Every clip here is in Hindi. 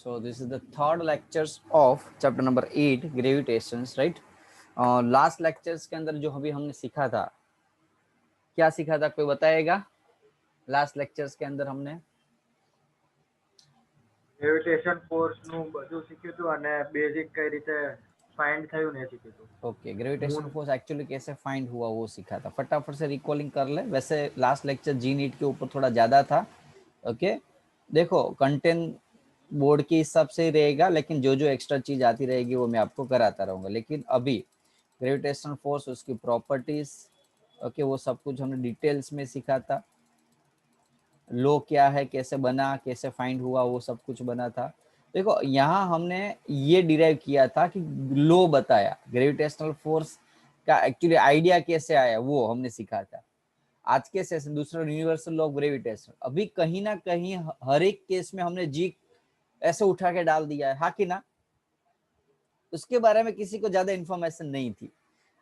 So this is the third lectures of chapter number 8 gravitations, right? Last lectures के अंदर जो अभी हमने सीखा था, क्या सीखा था कोई बताएगा? लास्ट लेक्चर्स के अंदर हमने ગ્રેવિટેશન ફોર્સ નું બધું શીખ્યું હતું અને બેઝિક કઈ રીતે ફાઇન્ડ થયું ને શીખ્યું હતું. Okay, gravitation moon force actually कैसे फाइंड हुआ वो सीखा था. फटाफट से रिकॉलिंग कर ले. वैसे लास्ट लेक्चर जी नीट के ऊपर थोड़ा ज्यादा था. ओके, देखो कंटेंट बोर्ड के हिसाब से ही रहेगा, लेकिन जो जो एक्स्ट्रा चीज आती रहेगी वो मैं आपको कराता रहूंगा. लेकिन अभी ग्रेविटेशनल फोर्स, उसकी प्रॉपर्टीज, ओके, वो सब कुछ हमने डिटेल्स में सीखा था. लो क्या है, कैसे बना, कैसे फाइंड हुआ, वो सब कुछ बना था. देखो यहाँ हमने ये डिराइव किया था कि लो बताया, ग्रेविटेशनल फोर्स का एक्चुअली आइडिया कैसे आया वो हमने सीखा था. आज के सेशन दूसरा यूनिवर्सल लॉ ऑफ ग्रेविटेशन. अभी कहीं ना कहीं हर एक केस में हमने जी ऐसे उठा के डाल दिया है, हाँ कि ना? उसके बारे में किसी को ज्यादा इन्फॉर्मेशन नहीं थी.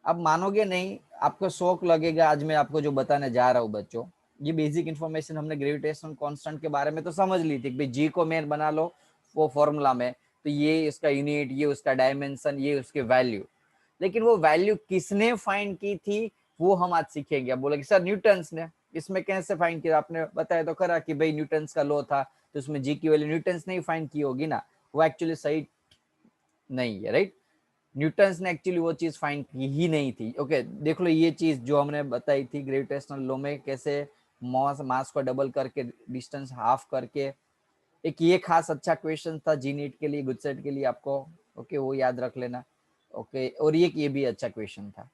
अब मानोगे नहीं, आपको शौक लगेगा. आज मैं आपको जो बताने जा रहा हूँ बच्चों, ये बेसिक इन्फॉर्मेशन हमने ग्रेविटेशन कांस्टेंट के बारे में तो समझ ली थी कि भाई जी को मेन बना लो वो फॉर्मूला में, तो ये इसका यूनिट, ये उसका डायमेंशन, ये उसके वैल्यू. लेकिन वो वैल्यू किसने फाइंड की थी वो हम आज सीखेंगे. अब बोले सर न्यूटन्स ने, इसमें कैसे फाइंड किया? आपने बताया तो करा कि भाई न्यूटन्स का लॉ था, तो उसमें जी की वैल्यू न्यूटन्स ने ही फाइंड की होगी ना. वो एक्चुअली सही नहीं है, राइट? न्यूटन्स ने एक्चुअली वो चीज फाइंड की ही नहीं थी. ओके, देख लो ये चीज जो हमने बताई थी ग्रेविटेशनल लॉ में, कैसे मास को डबल करके, डिस्टेंस हाफ करके. एक ये खास अच्छा क्वेश्चन था जी नीट के लिए, गुजसेट के लिए आपको. ओके, वो याद रख लेना. ओके, और ये भी अच्छा क्वेश्चन था.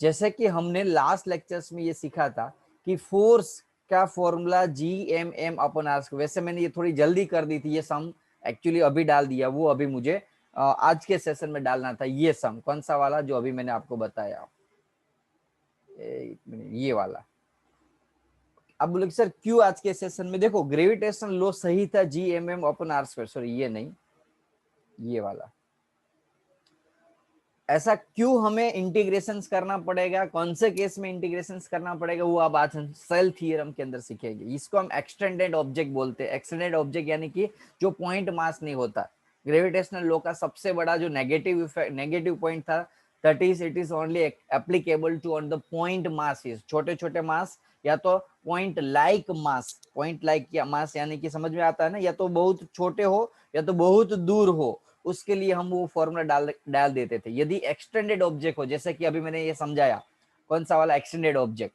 जैसे कि हमने लास्ट लेक्चर्स में ये सीखा था कि फोर्स का formula G M M upon R. वैसे मैंने ये थोड़ी जल्दी कर दी थी, ये सम एक्चुअली अभी डाल दिया. वो अभी मुझे आज के सेशन में डालना था. ये सम कौन सा वाला जो अभी मैंने आपको बताया, एक मिनट, ये वाला. अब बोले सर क्यों आज के सेशन में? देखो ग्रेविटेशन लो सही था, G M M upon R square. Sorry ये नहीं, ये वाला. ऐसा क्यों हमें इंटीग्रेशन करना पड़ेगा, कौन से केस में इंटीग्रेशन करना पड़ेगा, वो अब आज हम सेल थ्योरम के अंदर सीखेंगे. इसको हम एक्सटेंडेड ऑब्जेक्ट बोलते हैं. एक्सटेंडेड ऑब्जेक्ट यानी कि जो पॉइंट मास नहीं होता. ग्रेविटेशनल लॉ का सबसे बड़ा जो नेगेटिव पॉइंट था, that is it is only applicable to on the point mass. छोटे छोटे मास या तो point like mass, point like या मास यानी कि समझ में आता है ना, या तो बहुत छोटे हो या तो बहुत दूर हो, उसके लिए हम वो फॉर्मूला डाल देते थे. यदि एक्सटेंडेड ऑब्जेक्ट हो, जैसे कि अभी मैंने ये समझाया कौन सा वाला एक्सटेंडेड ऑब्जेक्ट,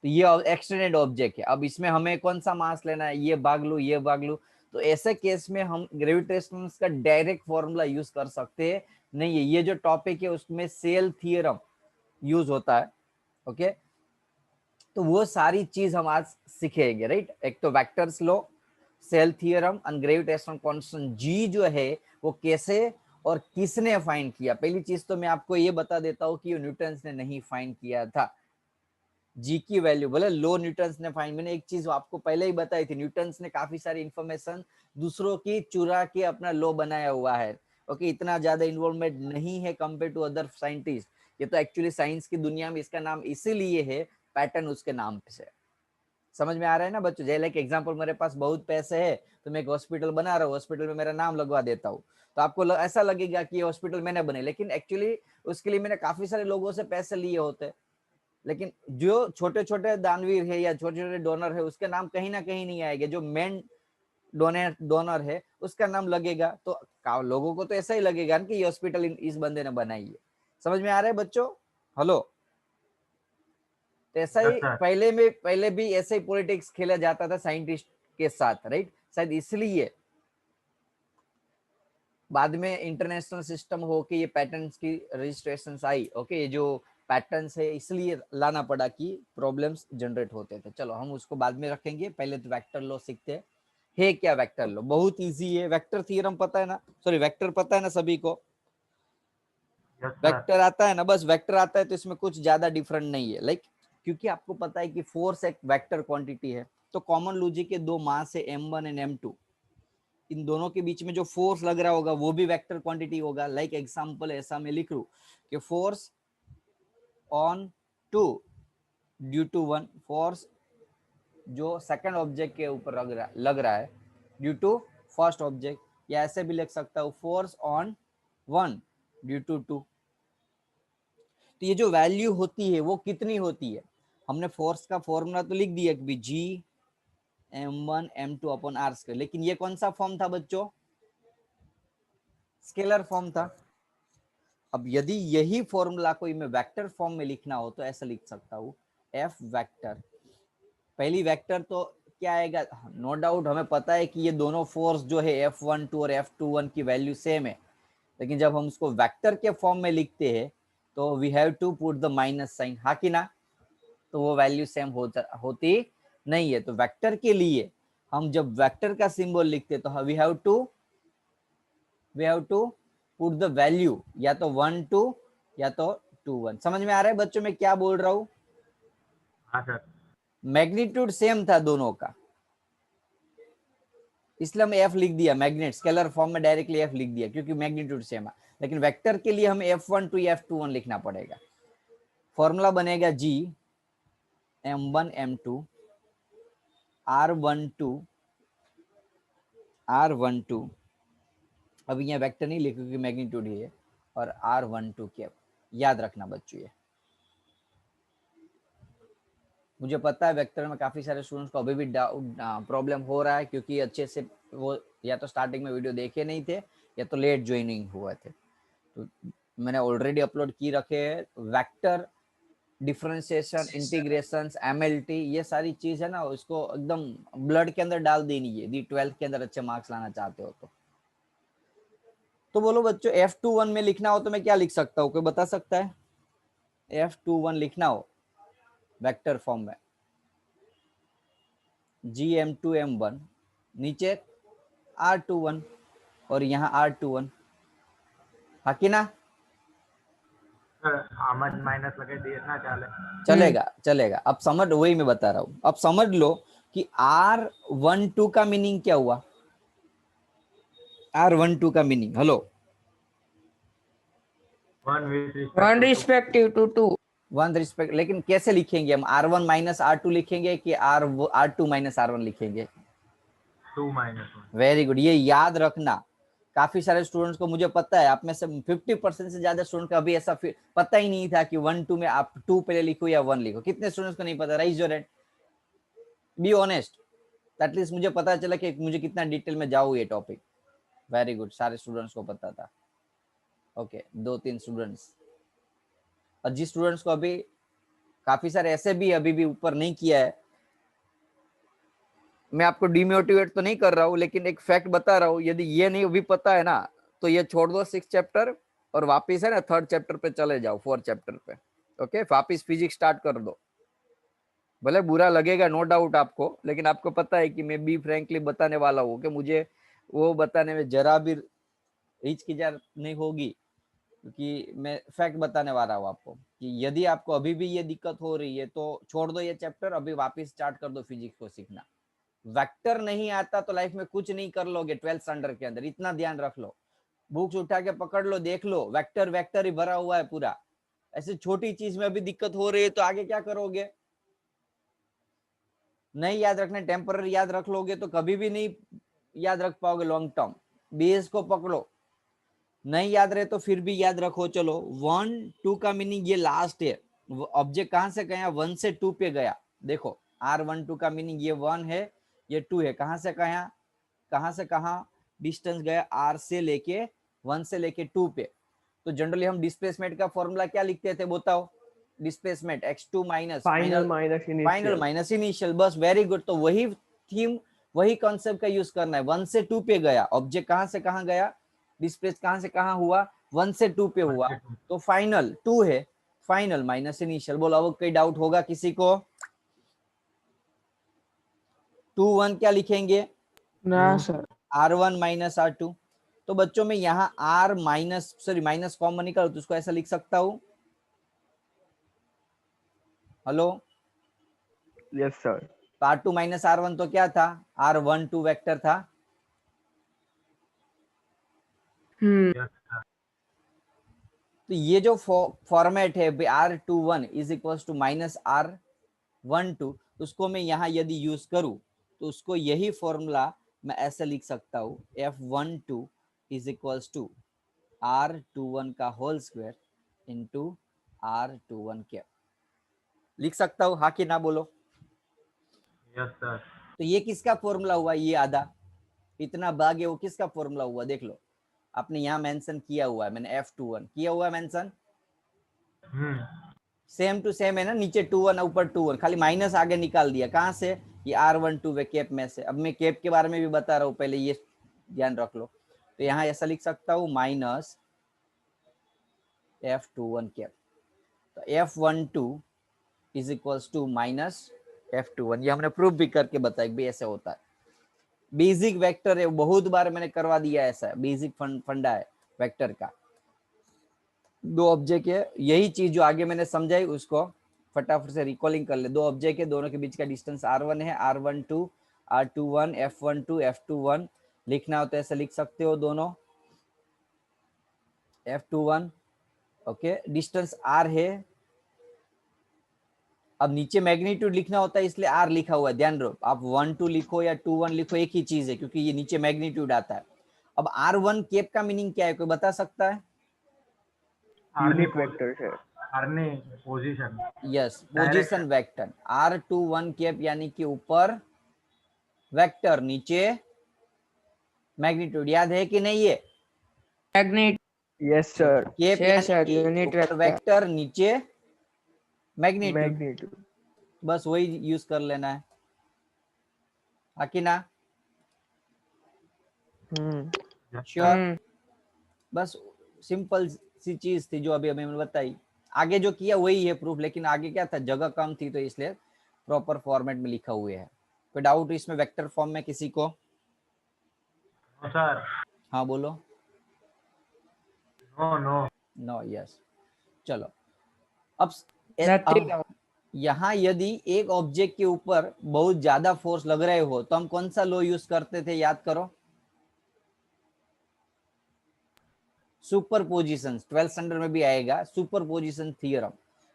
तो ये एक्सटेंडेड ऑब्जेक्ट है. अब इसमें हमें कौन सा मास लेना है, ये भाग लू, ये भाग लू. तो ऐसे केस में हम ग्रेविटेशन का डायरेक्ट फॉर्मूला यूज कर सकते हैं नहीं है. ये जो टॉपिक है उसमें सेल थ्योरम यूज होता है. ओके, तो वो सारी चीज हम आज सीखेंगे, राइट? एक तो वेक्टर्स लो, shell theorem and gravitational constant G जो है वो कैसे और किसने फाइंड किया. पहली चीज तो मैं आपको ये बता देता हूँ कि न्यूटन्स ने नहीं फाइंड किया था. जी की वैल्यू बोले लो न्यूटन्स ने फाइंड. मैंने एक चीज आपको पहले ही बताई थी, न्यूटन्स ने काफी सारी इंफॉर्मेशन दूसरों की चुरा के अपना लो बनाया हुआ है. ओके, इतना ज्यादा इन्वॉल्वमेंट नहीं है कंपेयर टू अदर साइंटिस्ट. ये तो एक्चुअली साइंस की दुनिया में इसका नाम इसीलिए है, पैटर्न उसके नाम से. समझ में आ रहा है ना बच्चों? जैसे लाइक एग्जांपल, मेरे पास बहुत पैसे है तो मैं एक हॉस्पिटल बना रहा हूँ, हॉस्पिटल में मेरा नाम लगवा देता हूँ, तो आपको ऐसा लगेगा कि ये हॉस्पिटल मैंने बने, लेकिन एक्चुअली उसके लिए मैंने काफी सारे लोगों से पैसे लिए होते. लेकिन जो छोटे छोटे दानवीर है या छोटे छोटे डोनर है उसके नाम कहीं ना कहीं नहीं आएंगे. जो मेन डोनर है उसका नाम लगेगा. तो लोगों को तो ऐसा ही लगेगा कि ये हॉस्पिटल इस बंदे ने बनाई है. समझ में आ रहा है बच्चों? हेलो? तो ऐसा ही યસ સર. पहले भी ऐसे ही पॉलिटिक्स खेला जाता था साइंटिस्ट के साथ, राइट? शायद इसलिए बाद में इंटरनेशनल सिस्टम हो के ये पैटर्न्स की रजिस्ट्रेशन आई. ओके, ये जो पैटर्न्स है इसलिए लाना पड़ा कि प्रॉब्लम्स जनरेट होते थे. चलो हम उसको बाद में रखेंगे, पहले तो वेक्टर लॉ सीखते हैं. है क्या वेक्टर लॉ? बहुत इजी है. वेक्टर थ्योरम पता है ना? सॉरी, वेक्टर पता है ना सभी को? Yes sir. वेक्टर आता है ना? बस वेक्टर आता है तो इसमें कुछ ज्यादा डिफरेंट नहीं है. लाइक क्योंकि आपको पता है कि फोर्स एक वेक्टर क्वांटिटी है, तो कॉमन लॉजिक के दो मास है m1 एंड m2. इन दोनों के बीच में जो फोर्स लग रहा होगा वो भी वेक्टर क्वांटिटी होगा. लाइक एग्जांपल ऐसा मैं लिख लूं कि force on two due to one, force जो सेकंड ऑब्जेक्ट के ऊपर लग रहा है ड्यू टू फर्स्ट ऑब्जेक्ट. या ऐसे भी लिख सकता हूँ फोर्स ऑन 1 ड्यू टू 2। तो ये जो वैल्यू होती है वो कितनी होती है, हमने फोर्स का फॉर्मूला तो लिख दिया कि जी m1 m2 upon R square, लेकिन ये कौन सा फॉर्म था बच्चों, स्केलर फॉर्म था। अब यदि यही फॉर्मूला कोई मैं वेक्टर फॉर्म में लिखना हो तो ऐसा लिख सकता हूँ एफ वेक्टर। पहली वेक्टर तो क्या आएगा, नो डाउट हमें पता है कि ये दोनों फोर्स जो है F12 और F21 की वैल्यू सेम है, लेकिन जब हम उसको वेक्टर के फॉर्म में लिखते हैं तो we have to put the minus sign, हाँ कि ना, तो वो वैल्यू सेम होती नहीं है। तो वेक्टर के लिए हम जब वेक्टर का सिंबल लिखते तो we have to put the value या तो 1 2 या तो 2 1। समझ में आ रहा है बच्चों मैं क्या बोल रहा हूँ? हाँ सर। मैग्नीट्यूड सेम था दोनों का, इसलिए हम एफ लिख दिया, मैग्नेट स्केलर फॉर्म में डायरेक्टली एफ लिख दिया क्योंकि मैग्नीट्यूड सेम है। लेकिन वेक्टर के लिए हमें F12 या F21 लिखना पड़ेगा। फॉर्मूला बनेगा जी m1 m2 r12 अभी यहाँ वेक्टर नहीं लिखो क्योंकि मैग्नीट्यूड ही है, और r12 के याद रखना बच्चों। ये मुझे पता है वेक्टर में काफी सारे स्टूडेंट्स को अभी भी प्रॉब्लम हो रहा है क्योंकि अच्छे से वो या तो स्टार्टिंग में वीडियो देखे नहीं थे या तो लेट ज्वाइनिंग हुए थे। तो मैंने ऑलरेडी अपलोड की रखे हैं वेक्टर, डिफरेंशिएशन, इंटीग्रेशन, एमएलटी, ये सारी चीज है ना, उसको एकदम ब्लड के अंदर डाल देनी है यदि 12th के अंदर अच्छे मार्क्स लाना चाहते हो तो बोलो बच्चों F21 में लिखना हो तो मैं क्या लिख सकता हूँ, कोई बता सकता है? F21 लिखना हो वेक्टर फॉर्म में GM2 M1 नीचे R21 और यहाँ R21, हाँ कि ना? सर आम ज माइनस लगे दिए ना चाले, चलेगा चलेगा। अब समझ, वही मैं बता रहा हूँ, अब समझ लो कि R12 का मीनिंग क्या हुआ। R12 का meaning, hello, 1 with one respect to 2। Respective to two. One respect, लेकिन कैसे लिखेंगे हम, R1 माइनस R2 लिखेंगे कि R2 माइनस R1 लिखेंगे? 2 - 1। वेरी गुड, ये याद रखना। काफी सारे स्टूडेंट्स को, मुझे पता है आप में से 50% से ज्यादा स्टूडेंट को अभी ऐसा पता ही नहीं था कि 1 2 में आप 2 पहले लिखो या 1 लिखो। कितने स्टूडेंट्स को नहीं पता? Rise your hand, be honest. At least मुझे पता चला कि मुझे कितना डिटेल में जाऊँ ये टॉपिक। वेरी गुड, सारे स्टूडेंट्स को पता था। Okay, 2-3 students. और जिस स्टूडेंट्स को अभी, काफी सारे ऐसे भी अभी भी ऊपर नहीं किया है, मैं आपको डिमोटिवेट तो नहीं कर रहा हूँ, लेकिन एक फैक्ट बता रहा हूँ, यदि ये नहीं भी पता है ना तो ये छोड़ दो 6th चैप्टर और वापिस है ना 3rd चैप्टर पे चले जाओ, 4th चैप्टर पे। ओके, वापिस फिजिक्स स्टार्ट कर दो। भले बुरा लगेगा नो डाउट आपको, लेकिन आपको पता है कि मैं बी फ्रैंकली बताने वाला हूँ कि मुझे वो बताने में जरा भी हिचकिचाहट नहीं होगी, क्योंकि मैं फैक्ट बताने वाला हूँ आपको कि यदि आपको अभी भी ये दिक्कत हो रही है तो छोड़ दो ये चैप्टर, अभी वापिस स्टार्ट कर दो फिजिक्स को सीखना। वेक्टर नहीं आता तो लाइफ में कुछ नहीं कर लोगे 12th स्टैंडर्ड के अंदर, इतना ध्यान रख लो। बुक्स उठा के पकड़ लो, देख लो, वेक्टर वेक्टर ही भरा हुआ है पूरा। ऐसी छोटी चीज में अभी दिक्कत हो रही है तो आगे क्या करोगे? नहीं याद रखने, टेम्पररी याद रख लोगे तो कभी भी नहीं याद रख पाओगे लॉन्ग टर्म। बेस को पकड़ो, नहीं याद रहे तो फिर भी याद रखो। चलो 1 2 का मीनिंग ये लास्ट है, ऑब्जेक्ट कहां से गया, 1 से 2 पे गया। देखो R12 का मीनिंग ये 1 है, ये 2 है, कहां से कहां डिस्टेंस गया, R से लेके 1 से लेके 2 पे। तो जनरली हम डिस्प्लेसमेंट का फॉर्मूला क्या लिखते थे बताओ? Displacement x2 minus final minus final minus initial, बस वेरी गुड। तो वही थीम, वही कॉन्सेप्ट का यूज करना है। 1 से 2 पे गया ऑब्जेक्ट, कहां से कहां गया, डिस्प्लेस कहां से कहां हुआ, 1 से 2 पे हुआ, तो फाइनल 2 है, फाइनल माइनस इनिशियल। बोलो अब कोई डाउट होगा किसी को? 2 1 क्या लिखेंगे? ना सर। R1 minus R2। तो बच्चों में यहाँ R minus, sorry minus common निकालो तो उसको ऐसा लिख सकता हूं, हेलो। Yes sir. तो R2 माइनस R1 तो क्या था, R12 वेक्टर था। तो ये जो फॉर्मेट है R21 is equal to minus R12, उसको मैं यहाँ यदि यूज करूं तो उसको यही फॉर्मूला मैं ऐसे लिख सकता हूँ F12 is equals to R21 का whole square into R21 cap. लिख सकता हूँ, हाँ कि ना बोलो? Yes sir. तो ये किसका फॉर्मूला हुआ? ये आधा इतना भाग है वो किसका फॉर्मूला हुआ? देख लो, आपने यहाँ मेंशन किया हुआ है, मैंने F21 किया हुआ है मेंशन। सेम टू सेम है ना, नीचे 21 ऊपर 21, खाली माइनस आगे निकाल दिया। कहाँ से? ये R12 वे कैप में से। अब मैं कैप के बारे में भी बता रहा हूँ, पहले ये ध्यान रख लो। तो यहाँ ऐसा लिख सकता हूँ माइनस F21 कैप। तो F12 is equals to minus F21। ये हमने प्रूफ भी करके बताया भी ऐसे होता है। बेसिक वेक्टर है, बहुत बार मैंने करवा दिया ऐसा, बेसिक फंडा है वेक्टर का। दो ऑब्जेक्ट है, यही चीज जो आगे मैंने समझाई उसको फटाफट से रिकॉलिंग कर ले। दो ऑब्जेक्ट है, दोनों के बीच का डिस्टेंस R1 है, R12 R21 F12 F21 लिखना हो तो ऐसे लिख सकते हो दोनों F21। ओके, डिस्टेंस R है। अब नीचे मैग्नीट्यूड लिखना होता है इसलिए R लिखा हुआ है, ध्यान रखो। आप 1-2 लिखो या 2-1 लिखो, एक ही चीज है क्योंकि ये नीचे मैग्नीट्यूड आता है। अब R1 कैप का मीनिंग क्या है, कोई बता सकता है? यूनिट वेक्टर है। आरने position. Yes, position vector. R21 cap यानी कि ऊपर वेक्टर, नीचे मैग्नीट्यूड। याद है कि नहीं? ये मैग्नेट यस सर। कैप है सर, यानी कि यूनिट ऊपर वेक्टर। वेक्टर, नीचे मैग्नीट्यूड। मैग्नीट्यूड। बस वही यूज कर लेना है, आकिना? श्योर? बस सिंपल सी चीज थी जो अभी अभी मैंने बताई। आगे जो किया वही है प्रूफ, लेकिन आगे क्या था, जगह कम थी तो इसलिए प्रॉपर फॉर्मेट में लिखा हुआ है। कोई डाउट इसमें वेक्टर फॉर्म में किसी को? सर हाँ बोलो। No no. No, yes. चलो अब नथिंग। यहाँ यदि एक ऑब्जेक्ट के ऊपर बहुत ज्यादा फोर्स लग रहे हो तो हम कौन सा लॉ यूज करते थे, याद करो? सुपरपोजिशन, 12th स्टैंडर्ड में भी आएगा सुपरपोजिशन थ्योरम।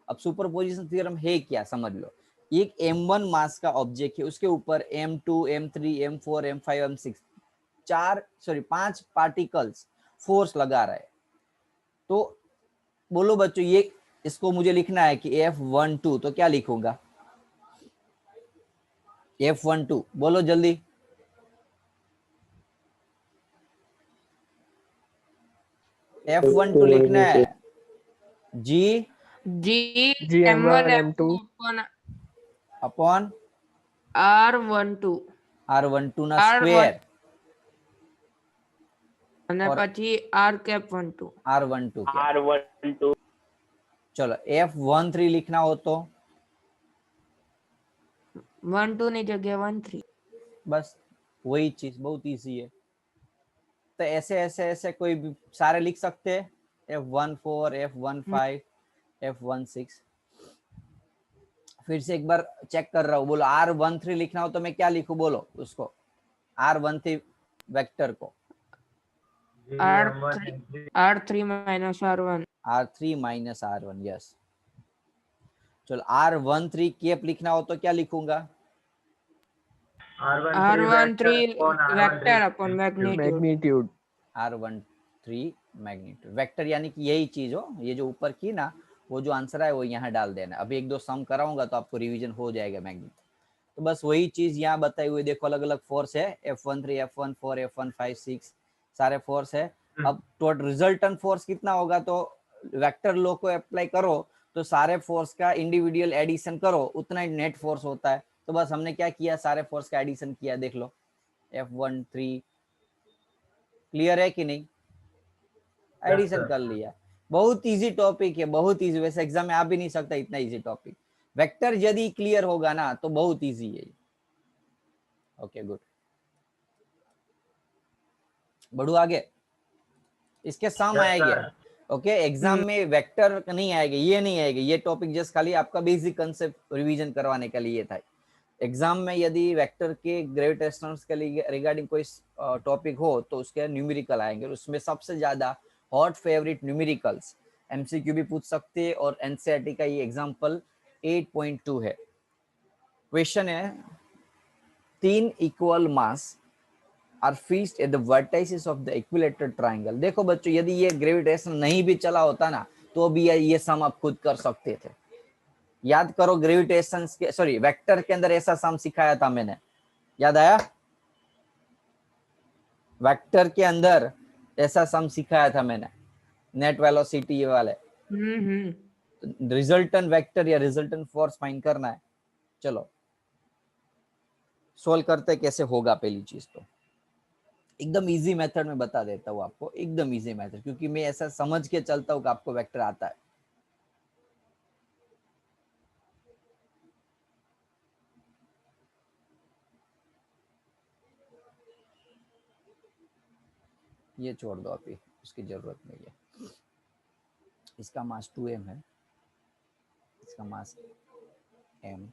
अब सुपरपोजिशन थ्योरम है क्या, समझ लो। एक m1 मास का ऑब्जेक्ट है, उसके ऊपर m2 m3 m4 m5 m6 5 particles force लगा रहा है। तो बोलो बच्चों, ये इसको मुझे लिखना है कि F12, तो क्या लिखूंगा? F12 बोलो जल्दी। F12 लिखना है G जी M1 M1 M2 M2 upon R12 R12 ના R1 સ્ક્વેર અને और પછી R cap 12 R12 के। चलो F13 लिखना हो तो 12 ની જગ્યાએ 13। बस वही चीज, बहुत इजी है। तो ऐसे ऐसे ऐसे कोई भी सारे लिख सकते हैं, F14 F15 F16। फिर से एक बार चेक कर रहा हूँ, बोलो R13 लिखना हो तो मैं क्या लिखूं, बोलो उसको, R13 वेक्टर को। R3 minus R1 R3 minus R1, yes. चलो R13 कैप लिखना हो तो क्या लिखूंगा? R13 vector upon magnitude. Magnitude. R13 magnitude vector यानी कि यही चीज हो, ये जो ऊपर की ना, वो जो आंसर है वो यहाँ डाल देना। अभी एक दो सम कराऊंगा तो आपको रिवीजन हो जाएगा मैग्नीट्यूड। तो बस वही चीज यहाँ बताई हुई, देखो अलग अलग फोर्स है, F13 F14 F15 6 सारे फोर्स है। अब टोटल रिजल्टेंट फोर्स कितना होगा, तो वेक्टर लॉ को अप्लाई करो तो सारे फोर्स का इंडिविजुअल एडिशन करो, उतना ही नेट फोर्स होता है। तो बस हमने क्या किया, सारे फोर्स का एडिशन किया, देख लो F13। क्लियर है कि नहीं? एडिशन कर लिया। बहुत इजी टॉपिक है, बहुत इजी। वैसे एग्जाम में आ भी नहीं सकता इतना इजी टॉपिक। वेक्टर यदि क्लियर होगा ना तो बहुत इजी है। ओके गुड, बढ़ू आगे। इसके सम आएंगे। ओके, एग्जाम में वेक्टर नहीं आएगा, ये नहीं आएगा। ये टॉपिक जस्ट खाली आपका बेसिक कंसेप्ट रिवीजन करवाने के लिए था। एग्जाम में यदि वेक्टर के ग्रेविटेशनल के लिए रिगार्डिंग कोई टॉपिक हो तो उसके न्यूमेरिकल आएंगे। उसमें सबसे ज्यादा हॉट फेवरेट न्यूमेरिकल्स, एमसीक्यू भी पूछ सकते हैं, और एनसीईआरटी का ये एग्जांपल 8.2 है। क्वेश्चन है 3 equal mass are fixed at the vertices of the equilateral triangle. देखो बच्चों, यदि ये ग्रेविटेशन नहीं भी चला होता ना तो भी ये सम आप खुद कर सकते थे। याद करो, ग्रेविटेशन के सॉरी वेक्टर के अंदर ऐसा सम सिखाया था मैंने, याद आया? वेक्टर के अंदर ऐसा सम सिखाया था मैंने, नेट वेलोसिटी ये वाले। रिजल्टेंट वेक्टर या रिजल्टेंट फोर्स फाइंड करना है। चलो सोल्व करते कैसे होगा। पहली चीज तो एकदम इजी मेथड में बता देता हूँ आपको, एकदम इजी मेथड, क्योंकि मैं ऐसा समझ के चलता हूँ कि आपको वेक्टर आता है। ये छोड़ दो अभी, उसकी जरूरत नहीं है। इसका मास 2m है, इसका मास m।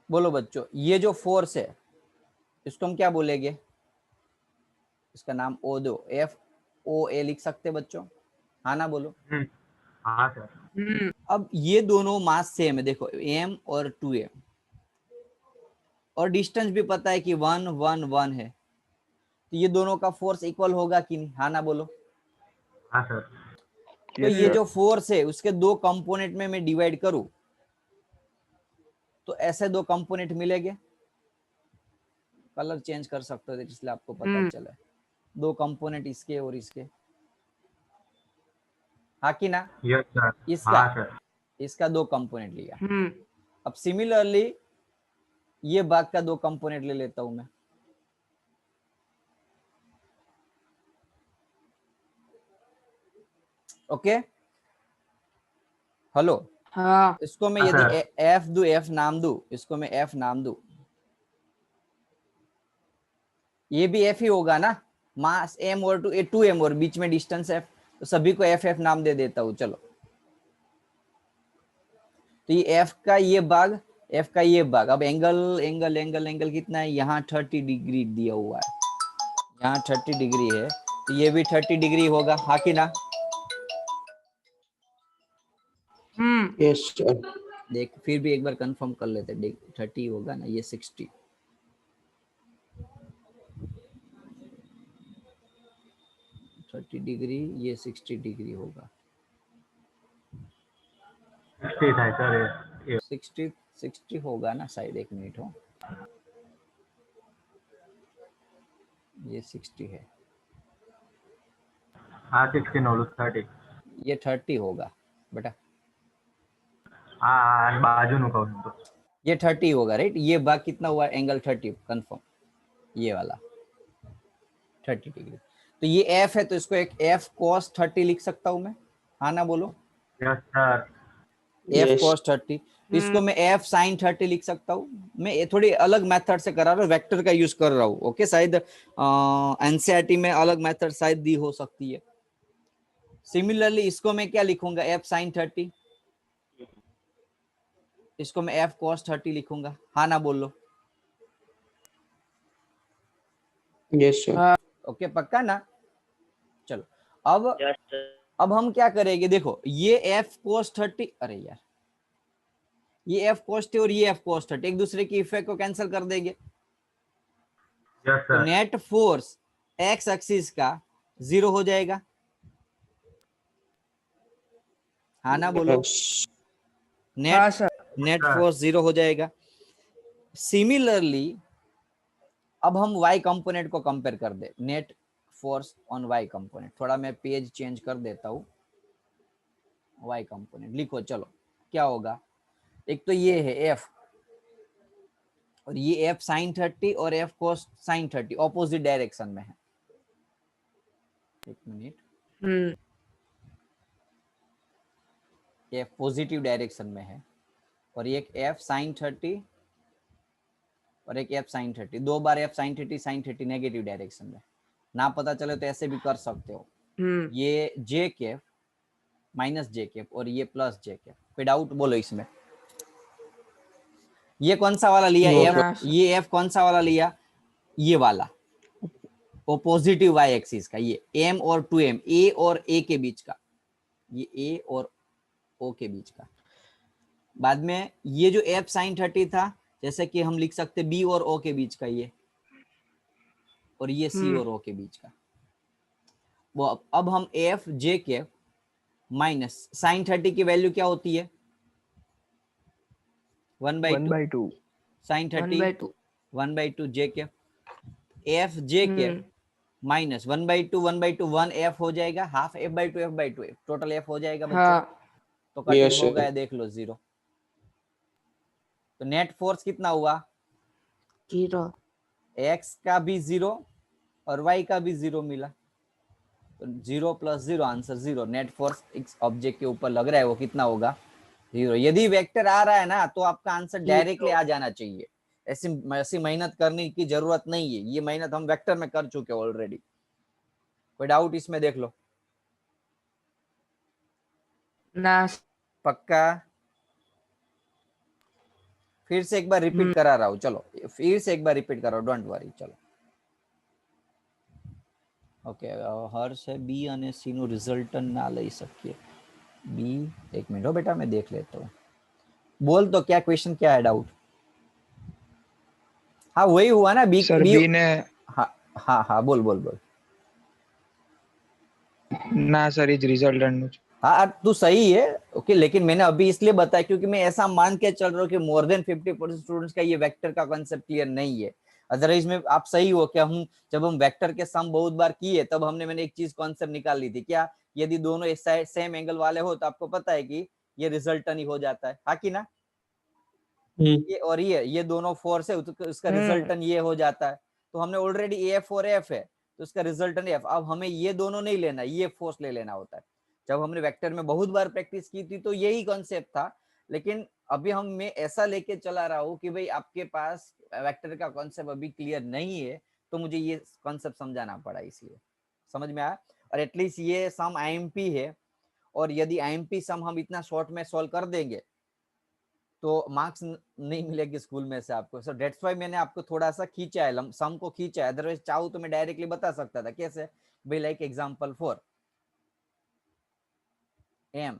बोलो बच्चों, ये जो फोर्स है इसको हम क्या बोलेंगे? इसका नाम ओ दो, FOA लिख सकते बच्चों, हाँ ना बोलो? हाँ सर। अब ये दोनों मास सेम है, देखो m और 2m, और डिस्टेंस भी पता है कि 1 1 1 है, तो ये दोनों का फोर्स इक्वल होगा कि नहीं? हाँ ना बोलो? हाँ सर। तो ये जो फोर्स है उसके दो कंपोनेंट में मैं डिवाइड करूं तो ऐसे दो कंपोनेंट मिलेंगे। कलर चेंज कर सकते हो इसलिए आपको पता चले, दो कंपोनेंट इसके और इसके, हाँ कि ना? Yes sir. इसका हाँ सर। इसका दो कंपोनेंट लिया। अब सिमिलरली ये भाग का दो कंपोनेंट ले लेता हूं मैं। ओके हेलो, हाँ इसको मैं हाँ, यदि सर। एफ दू, एफ नाम दू, इसको मैं एफ नाम दू, ये भी एफ ही होगा ना, मास m और 2m और बीच में डिस्टेंस f, तो सभी को एफ एफ नाम दे देता हूं। चलो तो ये f का ये भाग, f का ये भाग, अब एंगल एंगल एंगल एंगल कितना है? यहाँ 30 डिग्री दिया हुआ है, यहाँ 30 डिग्री है, तो ये भी 30 डिग्री होगा, हाँ कि ना? Yes sir. देख फिर भी एक बार कंफर्म कर लेते, देख 30 होगा ना, ये 60, डिग्री, ये 60 डिग्री होगा, 60 था सर ये। 60 होगा ना शायद, एक मिनट हो, ये 60 है, हाँ 16 होलू 30। ये 30 होगा बेटा, हाँ बाजू नु कहूँ तो ये 30 होगा राइट। ये भाग कितना हुआ? एंगल 30 कंफर्म, ये वाला 30 डिग्री। तो ये एफ है तो इसको एक एफ cos 30 लिख सकता हूं मैं, हाँ ना बोलो? Yes sir. एफ cos 30, इसको मैं एफ sin 30 लिख सकता हूँ। मैं ये थोड़ी अलग मेथड से करा रहा हूँ, वेक्टर का यूज कर रहा हूँ। ओके, शायद एनसीईआरटी में अलग मेथड शायद दी हो सकती है। सिमिलरली इसको मैं क्या लिखूंगा? एफ sin 30, इसको मैं एफ cos 30 लिखूंगा, हाँ ना बोलो? Yes sir. ओके पक्का ना? चलो अब हम क्या करेंगे, देखो ये एफ cos 30, अरे यार ये एफ cos 30 और ये एफ cos 30 एक दूसरे की इफेक्ट को कैंसिल कर देंगे, यस तो sir. Net force x axis का 0 हो जाएगा, हाँ ना बोलो? हाँ नेट सर। नेट फोर्स 0 हो जाएगा। सिमिलरली अब हम y कंपोनेंट को कंपेयर कर दे, net force on y component. थोड़ा मैं पेज चेंज कर देता हूँ, y कंपोनेंट लिखो। चलो क्या होगा, एक तो ये है f, और ये f sin 30 और f cos sin 30 opposite direction में है। एक मिनट, f पॉजिटिव डायरेक्शन में है, और एक f sin 30 और एक f sin 30, दो बार f sin 30 नेगेटिव डायरेक्शन में। ना पता चले तो ऐसे भी कर सकते हो, ये j cap minus j cap और ये प्लस j कैप। कोई डाउट बोलो इसमें? ये कौन सा वाला लिया f, ये f कौन सा वाला लिया? ये वाला, वो पॉजिटिव y एक्सिस का, ये m और 2m, a और a के बीच का, ये a और o के बीच का। बाद में ये जो f sin 30 था, जैसे कि हम लिख सकते बी और ओ के बीच का ये, और ये सी और ओ के बीच का। वो अब हम एफ जे के माइनस साइन 30 की वैल्यू क्या होती है? 1/2 साइन 30 1/2 1/2 जे के, एफ जे के माइनस 1/2 1/2 1 एफ हो जाएगा, हाफ f/2 टोटल एफ हो जाएगा बच्चों। हाँ तो कटिंग Yes, हो sir. गया, देख लो 0। तो नेट फोर्स कितना हुआ? 0 एक्स का भी 0 और वाई का भी 0 मिला। तो 0 + 0 आंसर 0। नेट फोर्स इस ऑब्जेक्ट के ऊपर लग रहा है वो कितना होगा? 0। यदि वेक्टर आ रहा है ना तो आपका आंसर डायरेक्टली आ जाना चाहिए, ऐसी ऐसी मेहनत करने की जरूरत नहीं है। ये मेहनत हम वेक्टर में कर चुके ऑलरेडी। कोई डाउट इसमें? देख लो। ना पक्का? फिर से एक बार रिपीट करा रहा हूँ, चलो फिर से एक बार रिपीट करो, डोंट वरी। चलो ओके, हर्ष है बी અને સી નું રિઝલ્ટન્ટ ના લઈ શકીએ। બી एक मिनट हो बेटा, मैं देख लेता हूँ। बोल तो क्या क्वेश्चन, क्या है डाउट? हाँ वही हुआ ना, बी सर बी बी ने हाँ हाँ हाँ बोल बोल बोल। ना सर इज रिजल्टेंट हाँ तू सही है, ओके, लेकिन मैंने अभी इसलिए बताया क्योंकि मैं ऐसा मान के चल रहा हूँ कि मोर देन 50% स्टूडेंट्स का ये वेक्टर का कॉन्सेप्ट क्लियर नहीं है। अदरवाइज में आप सही हो क्या, हम जब हम वेक्टर के सम बहुत बार किए तब मैंने एक चीज कॉन्सेप्ट निकाल ली थी, क्या यदि दोनों एक साइड सेम एंगल वाले हो तो आपको पता है कि ये रिजल्टन ही हो जाता है, हाँ कि ना? ये और ये दोनों फोर्स है तो उसका रिजल्टन ये हो जाता है। तो हमने ऑलरेडी एफ और एफ है तो उसका रिजल्टन एफ। अब हमें ये दोनों नहीं लेना, ये फोर्स ले लेना होता है। जब हमने वेक्टर में बहुत बार प्रैक्टिस की थी तो यही कॉन्सेप्ट था, लेकिन अभी मैं ऐसा लेके चला रहा हूँ कि भाई आपके पास वेक्टर का कॉन्सेप्ट अभी क्लियर नहीं है, तो मुझे ये कॉन्सेप्ट समझाना पड़ा, इसलिए समझ में आया। और एटलीस्ट ये सम आईएमपी है, और यदि आईएमपी सम हम इतना शॉर्ट में सॉल्व कर देंगे तो मार्क्स नहीं मिलेगी स्कूल में से आपको। सो दैट्स व्हाई मैंने आपको थोड़ा सा खींचा है, सम को खींचा है। अदरवाइज चाहूँ तो मैं डायरेक्टली बता सकता था। कैसे भाई? Like example 4 m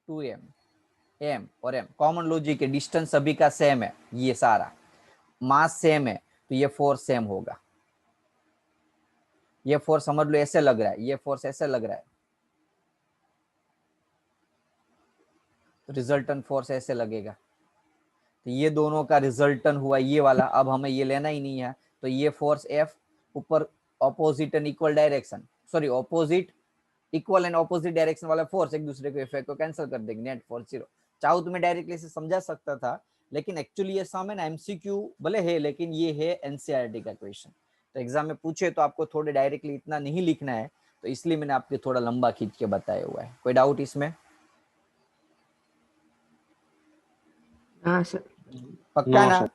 2m m और m कॉमन लॉजिक है, डिस्टेंस सभी का सेम है, ये सारा मास सेम है, तो ये फोर्स सेम होगा। ये फोर्स समझ लो ऐसे लग रहा है, ये फोर्स ऐसे लग रहा है, तो रिजल्टेंट फोर्स ऐसे लगेगा। तो ये दोनों का रिजल्टन हुआ ये वाला। अब हमें ये लेना ही नहीं है, तो ये फोर्स एफ ऊपर opposite and equal direction, sorry opposite equal and opposite direction वाला फोर्स एक दूसरे को इफेक्ट को कैंसिल कर देंगे, नेट फोर्स 0। चाहो तो मैं डायरेक्टली इसे समझा सकता था, लेकिन एक्चुअली ये सम है ना, एमसीक्यू भले है लेकिन ये है एनसीईआरटी का क्वेश्चन। तो एग्जाम में पूछे तो आपको थोड़े डायरेक्टली इतना नहीं लिखना है, तो इसलिए मैंने आपके थोड़ा लंबा खींच के बताया हुआ है। कोई डाउट इसमें? हाँ सर पक्का ना?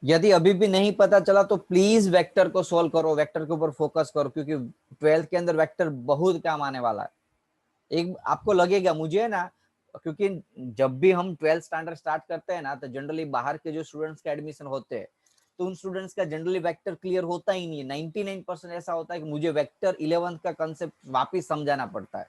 यदि अभी भी नहीं पता चला तो प्लीज वेक्टर को सोल्व करो, वेक्टर के ऊपर फोकस करो, क्योंकि 12th के अंदर वेक्टर बहुत काम आने वाला है। एक आपको लगेगा मुझे ना, क्योंकि जब भी हम 12th स्टैंडर्ड स्टार्ट करते हैं ना तो जनरली बाहर के जो स्टूडेंट्स के एडमिशन होते हैं तो उन स्टूडेंट्स का जनरली वेक्टर क्लियर होता ही नहीं है। 99% ऐसा होता है कि मुझे वेक्टर 11th का कंसेप्ट वापस समझाना पड़ता है।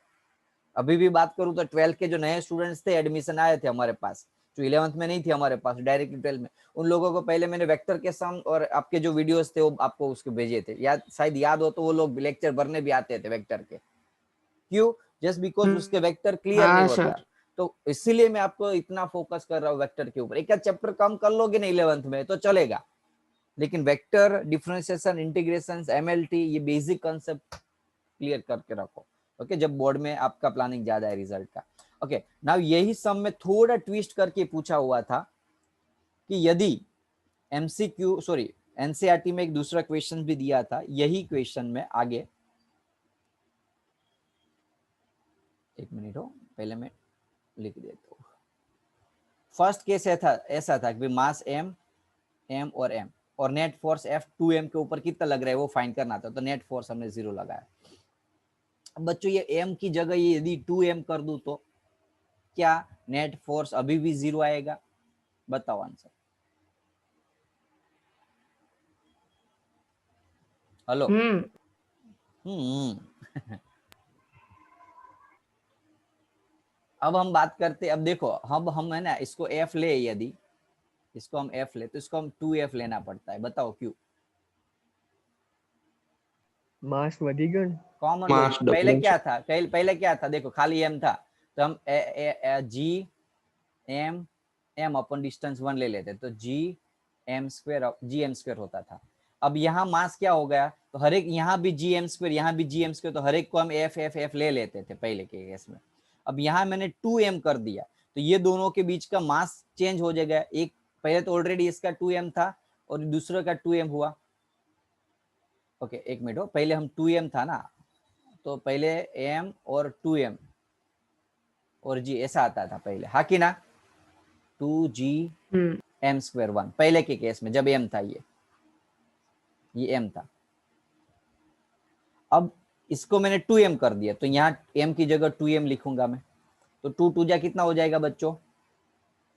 अभी भी बात करूं तो 12th के जो नए स्टूडेंट्स थे, एडमिशन आए थे हमारे पास, जो 11th में नहीं थे हमारे पास, डायरेक्टली 12th में, उन लोगों को पहले मैंने वेक्टर के सम और आपके जो वीडियोस थे वो आपको उसके भेजे थे, याद शायद याद हो तो। वो लोग लेक्चर भरने भी आते थे वेक्टर के, क्यों? जस्ट बिकॉज उसके वेक्टर क्लियर नहीं हाँ होता। सर तो इसीलिए मैं आपको इतना फोकस कर रहा हूँ वेक्टर के ऊपर। एक चैप्टर कम कर लोगे ना 11th में तो चलेगा, लेकिन वेक्टर, डिफरेंशिएशन, इंटीग्रेशन, एमएलटी, ये बेसिक कॉन्सेप्ट क्लियर करके रखो। ओके, जब बोर्ड में आपका प्लानिंग ज्यादा है रिजल्ट का। ओके, नाउ यही सम में थोड़ा ट्विस्ट करके पूछा हुआ था कि यदि एमसीक्यू सॉरी एनसीईआरटी में एक दूसरा क्वेश्चन भी दिया था, यही क्वेश्चन में आगे, एक मिनट हो, पहले मैं लिख देता हूँ। फर्स्ट केस ऐसा था कि मास एम और एम और नेट फोर्स एफ 2m के ऊपर कितना लग रहा है वो फाइंड करना था। तो नेट फोर्स हमने 0 लगाया। बच्चों ये m की जगह ये यदि 2m कर दूं तो क्या नेट फोर्स अभी भी 0 आएगा? बताओ आंसर। हेलो। अब हम बात करते, अब देखो अब हम है ना इसको f ले, यदि इसको हम एफ ले तो इसको हम 2f लेना पड़ता है, बताओ क्यों? मास वधी गयो ने कॉमन मास लो, पहले डबल क्या था, पहले क्या था, देखो खाली एम था तो हम G M M upon distance 1 ले लेते, तो जी एम स्क्वायर होता था। अब यहाँ मास क्या हो गया, तो हर एक यहाँ भी जी एम स्क्वायर, यहाँ भी जी एम स्क्वायर, तो हर एक को हम एफ एफ एफ ले लेते थे पहले के केस में। अब यहाँ मैंने 2m कर दिया तो ये दोनों के बीच का मास चेंज हो जाएगा। एक पहले तो ऑलरेडी इसका 2m था और दूसरे का 2m हुआ। ओके एक मिनट हो, पहले हम 2m था ना, तो पहले m और 2m और g ऐसा आता था पहले, हाँ कि ना, 2g m स्क्वायर 1 पहले के केस में जब m था, ये m था। अब इसको मैंने 2m कर दिया तो यहाँ m की जगह 2m लिखूंगा मैं, तो 2 2 जा कितना हो जाएगा बच्चों,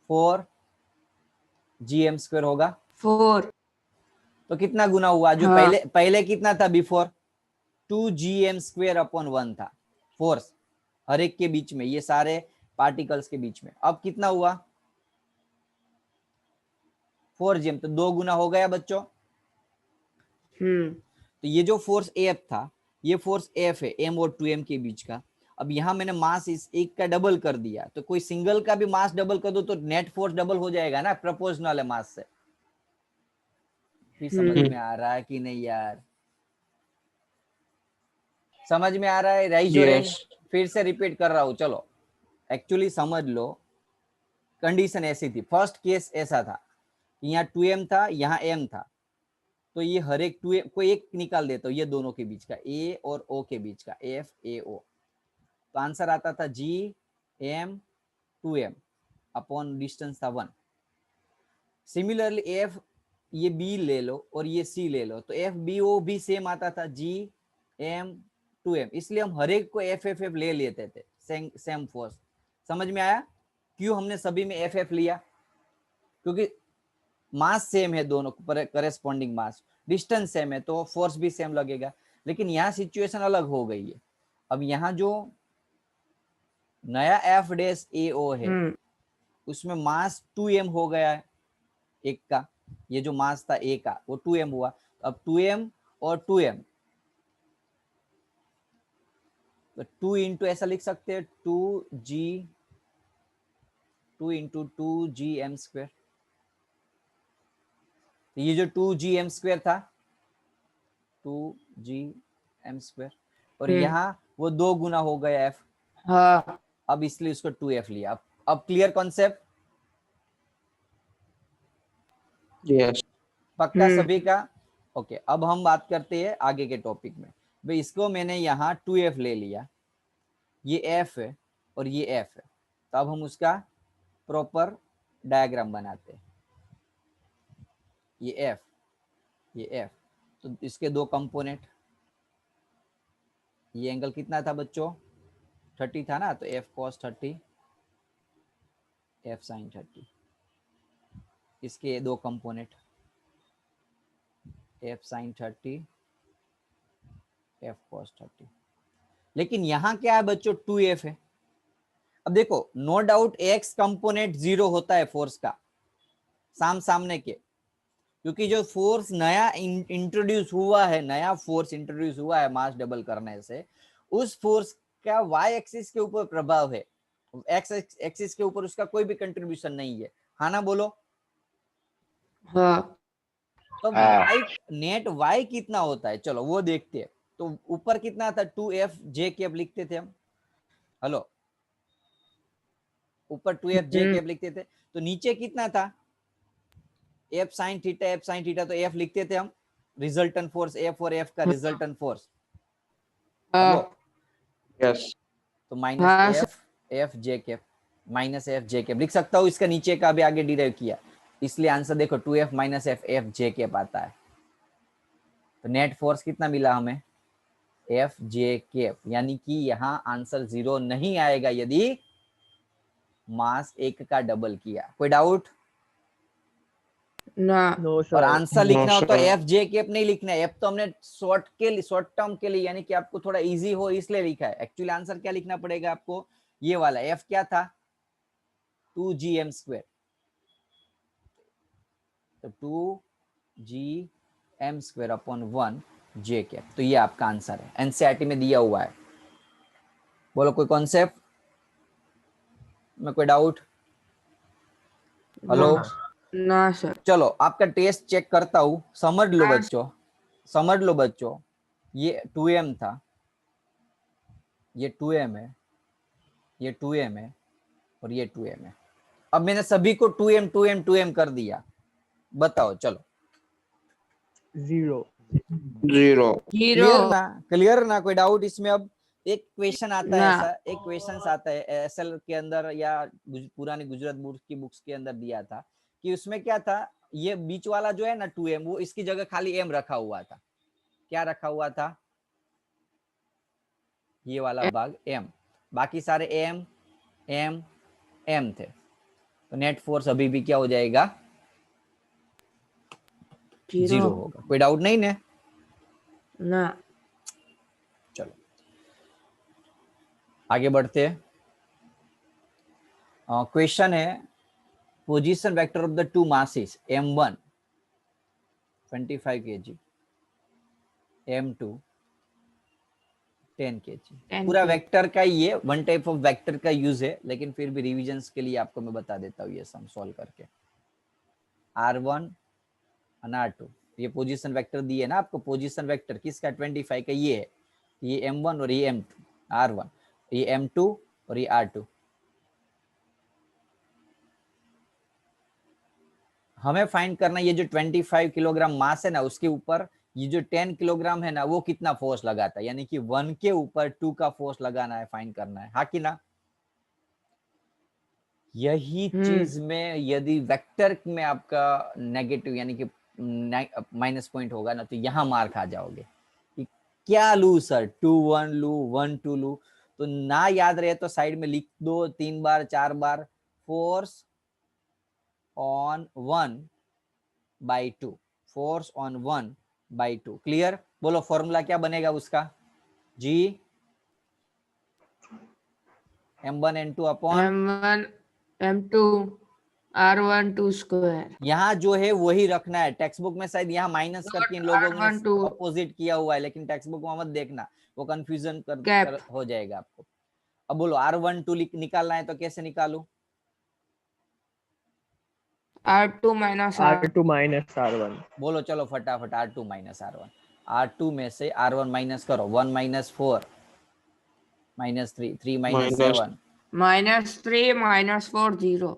4 gm स्क्वायर होगा। 4 तो कितना गुना हुआ, जो हाँ। पहले कितना था बिफोर, 2gm स्क्वायर अपॉन 1 था फोर्स हर एक के बीच में, ये सारे पार्टिकल्स के बीच में। अब कितना हुआ 4gm, तो 2 गुना हो गया बच्चों। तो ये जो फोर्स एफ था, ये फोर्स एफ है m और 2m के बीच का। अब यहाँ मैंने मास इस एक का डबल कर दिया, तो कोई सिंगल का भी मास डबल कर दो तो नेट फोर्स डबल हो जाएगा ना, प्रोपोर्शनल है मास से। फिर समझ में आ रहा है कि नहीं यार, समझ में आ रहा है? राइज योर हैंड, फिर से रिपीट कर रहा हूं, चलो एक्चुअली समझ लो। कंडीशन ऐसी थी, फर्स्ट केस ऐसा था कि यहाँ 2m था, यहाँ m था, तो ये हर एक 2m कोई एक निकाल देता हूँ, ये दोनों के बीच का a और o के बीच का f a o, तो आंसर आता था g m 2m upon distance था 1। सिमिलरली f ये b ले लो और ये c ले लो, तो f b o भी सेम आता था, g m 2m, इसलिए हम हर एक को एफ एफ एफ ले लेते थे, सेम फोर्स। समझ में आया क्यों हमने सभी में एफ एफ लिया? क्योंकि मास सेम है, दोनों करेस्पॉन्डिंग मास, डिस्टेंस सेम है तो फोर्स भी सेम लगेगा। लेकिन यहाँ सिचुएशन अलग हो गई है। अब यहाँ जो नया एफ डैश ए ओ है उसमें मास 2m हो गया है एक का, ये जो मास था ए का वो 2m हुआ। अब 2m और 2m, तो 2 इंटू ऐसा लिख सकते हैं 2 इंटू 2gm स्क्वायर। तो ये जो 2gm स्क्वायर था 2gm स्क्वायर, और यहाँ वो 2 गुना हो गया f। हाँ। अब इसलिए उसको 2f लिया। अब क्लियर कॉन्सेप्ट? यस पक्का सभी का? ओके अब हम बात करते हैं आगे के टॉपिक में। भाई इसको मैंने यहाँ 2f ले लिया, ये f है और ये f है, तो अब हम उसका प्रॉपर डायग्राम बनाते हैं। ये f, ये f, तो इसके दो कंपोनेंट, ये एंगल कितना था बच्चों 30 था ना, तो f cos 30 f sin 30, इसके दो component f sin 30 f cos 30। लेकिन यहाँ क्या है बच्चों 2f है। अब देखो नो डाउट x कंपोनेंट 0 होता है फोर्स का सामने के, क्योंकि जो फोर्स नया इंट्रोड्यूस हुआ है, नया फोर्स इंट्रोड्यूस हुआ है मास डबल करने से, उस फोर्स का y एक्सिस के ऊपर प्रभाव है, x एक्सिस के ऊपर उसका कोई भी कंट्रीब्यूशन नहीं है। हाँ ना बोलो? हाँ। तो नेट y कितना होता है, चलो वो देखते हैं। तो ऊपर कितना था 2f j कैप लिखते थे हम, हेलो ऊपर 2f j कैप लिखते थे, तो नीचे कितना था f sin थीटा, तो f लिखते थे हम रिजल्टेंट फोर्स f और f का रिजल्टेंट फोर्स, हेलो यस तो minus f j cap, minus f j cap लिख सकता हूँ, इसका नीचे का भी आगे डिराइव किया, इसलिए आंसर देखो 2f minus f j cap आता है। तो नेट फोर्स कितना मिला हमें f j कैप, यानी कि यहाँ आंसर 0 नहीं आएगा यदि मास 1 का डबल किया। कोई डाउट? ना। नो और सर आंसर लिखना हो तो sir. एफ जे कैप नहीं लिखना है, एफ तो हमने शॉर्ट टर्म के लिए, यानी कि आपको थोड़ा इजी हो इसलिए लिखा है। एक्चुअली आंसर क्या लिखना पड़ेगा आपको, ये वाला एफ क्या था 2gm स्क्वायर, तो 2gm² / 1 j कैप। तो ये आपका आंसर है, एनसीईआरटी में दिया हुआ है। बोलो कोई कॉन्सेप्ट में कोई डाउट? हेलो, ना सर। चलो आपका टेस्ट चेक करता हूँ, समझ लो बच्चों, समझ लो बच्चों। ये 2m था, ये 2m है, ये 2m है और ये 2m है। अब मैंने सभी को 2m 2m 2m कर दिया। बताओ चलो। 0 0 क्लियर ना? क्लियर ना? कोई डाउट इसमें? अब एक क्वेश्चन आता है ना। ऐसा, एक क्वेश्चन आता है एसएल के अंदर या पुरानी गुजरात बोर्ड की बुक्स के अंदर दिया था कि उसमें क्या था, ये बीच वाला जो है ना 2m, वो इसकी जगह खाली m रखा हुआ था। क्या रखा हुआ था? ये वाला भाग m, बाकी सारे m m m थे। तो नेट फोर्स अभी भी क्या हो जाएगा? 0 होगा। कोई डाउट नहीं ने? ना। चलो आगे बढ़ते हैं। क्वेश्चन है, position vector of the two masses m1 25 kg, m2 10 kg। 10 पूरा kg। वेक्टर का ये वन टाइप ऑफ वेक्टर का यूज है, लेकिन फिर भी रिविजन्स के लिए आपको मैं बता देता हूँ ये सम सॉल्व करके। r1 और r2 ये पोजीशन वेक्टर दिए ना आपको। पोजीशन वेक्टर किसका? 25 का ये है। ये m1 और ये m2, r1 ये m2 और ये r2। हमें फाइंड करना ये जो 25 किलोग्राम मास है ना, उसके ऊपर ये जो 10 किलोग्राम है ना, वो कितना फोर्स लगाता है, यानी कि 1 के ऊपर 2 का फोर्स लगाना है, फाइंड करना है। हाँ कि ना? यही चीज में यदि वेक्टर में आपका नेगेटिव यानी कि माइनस पॉइंट होगा ना, तो यहां मार खा जाओगे कि क्या लू सर, 2 1 लू 1 2 लू। तो ना याद रहे तो साइड में लिख दो 3 बार 4 बार, force on 1/2, force on 1/2। Clear? बोलो फॉर्मूला क्या बनेगा उसका? G m1 n2 upon m1 m2 r1 2 square. यहाँ जो है वही रखना है। टेक्स्ट बुक में शायद यहाँ माइनस करके इन लोगों ने r1 2 अपोजिट किया हुआ है, लेकिन टेक्स्ट बुक में मत देखना, वो कंफ्यूजन कैप। हो जाएगा आपको। अब बोलो r12 निकालना है तो कैसे निकालू? r2 minus R2 minus R1। बोलो चलो फटाफट, r2 माइनस r1। r2 में से r1 माइनस करो, 1 माइनस 4 माइनस 3 3 माइनस माइनस 7, -3 -4 0।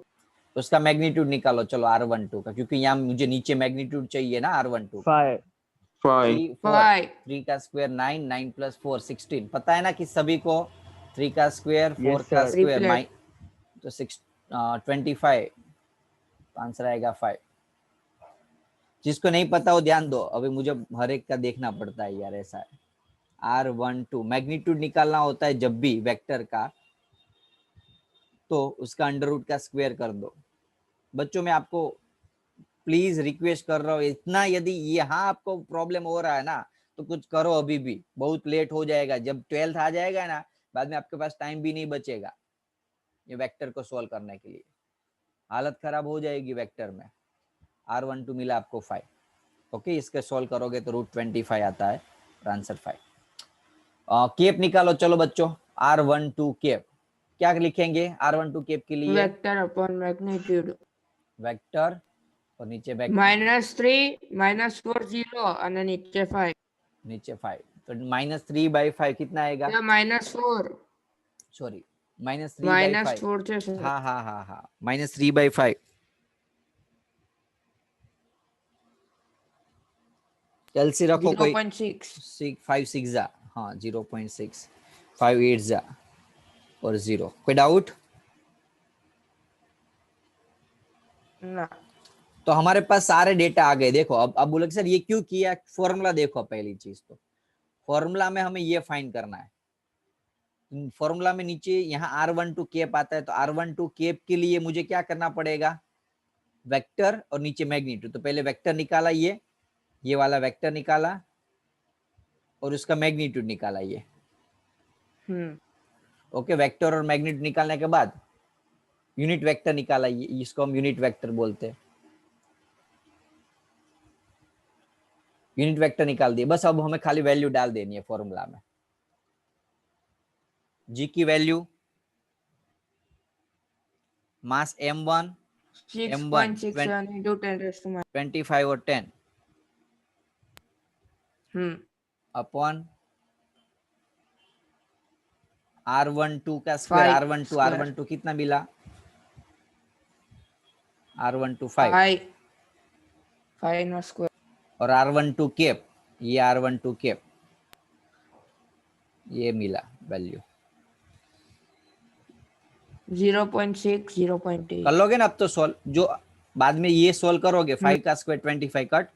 उसका मैग्नीट्यूड निकालो चलो r12 का, क्योंकि यहाँ मुझे नीचे मैग्नीट्यूड चाहिए ना r12 का। 5 5 5 3 का स्क्वायर 9, 9 प्लस 4 16। पता है ना कि सभी को 3 का स्क्वायर 4 Yes, का sir. Square Triplet। तो 25। आंसर आएगा 5। जिसको नहीं पता वो ध्यान दो, अभी मुझे हर एक का देखना पड़ता है यार, ऐसा है। r12 मैग्नीट्यूड निकालना होता है जब भी वेक्टर का, तो उसका अंडर रूट का स्क्वायर कर दो। बच्चों में आपको प्लीज रिक्वेस्ट कर रहा हूँ इतना, यदि यहाँ आपको प्रॉब्लम हो रहा है ना, तो कुछ करो, अभी भी बहुत लेट हो जाएगा। जब 12th आ जाएगा ना, बाद में आपके पास टाइम भी नहीं बचेगा ये वेक्टर को सॉल्व करने के लिए, हालत खराब हो जाएगी वेक्टर में। r12 मिला आपको 5। ओके, इसके सॉल्व करोगे तो √25 आता है, आंसर 5। केप निकालो चलो बच्चों, r12 केप क्या लिखेंगे? r12 केप के लिए वेक्टर अपॉन मैग्नीट्यूड। वेक्टर और नीचे वेक्टर, -3 -4 0 અને નીચે 5। नीचे 5, तो -3/5 कितना आएगा? -4 सॉरी -3/5। -4 છે સર। हाँ हाँ हाँ हाँ, -3/5। एलसी रखो कोई, 0.6। 5 6 जा, हाँ 0.6, 5 8 जा और 0। कोई डाउट? ના। तो हमारे पास सारे डेटा आ गए। देखो अब बोले सर ये क्यों किया? फॉर्मूला देखो, पहली चीज तो फॉर्मूला में हमें ये फाइंड करना है। फॉर्मूला में नीचे यहाँ r12 केप आता है, तो r12 केप के लिए मुझे क्या करना पड़ेगा? वेक्टर और नीचे मैग्नीट्यूड। तो पहले वेक्टर निकाला, ये वाला वेक्टर निकाला और उसका मैग्नीट्यूड निकाला ये। ओके, वेक्टर और मैग्नीट्यूड निकालने के बाद यूनिट वेक्टर निकाला, ये इसको हम यूनिट वेक्टर बोलते हैं। यूनिट वेक्टर निकाल दिए, बस अब हमें खाली वैल्यू डाल देनी है फॉर्मूला में। जी की वैल्यू मास m1 6.67 into 10⁻⁻. 25 और 10 अपॉन r12 का स्क्वायर, 5 r12 square. r12 कितना मिला, r12 5 5 no square. और r12 कैप, ये r12 कैप, ये मिला वैल्यू। 0.6 0.8. कर लोगे ना अब तो सॉल्व, जो बाद में ये सॉल्व करोगे 5 का स्क्वायर 25 कट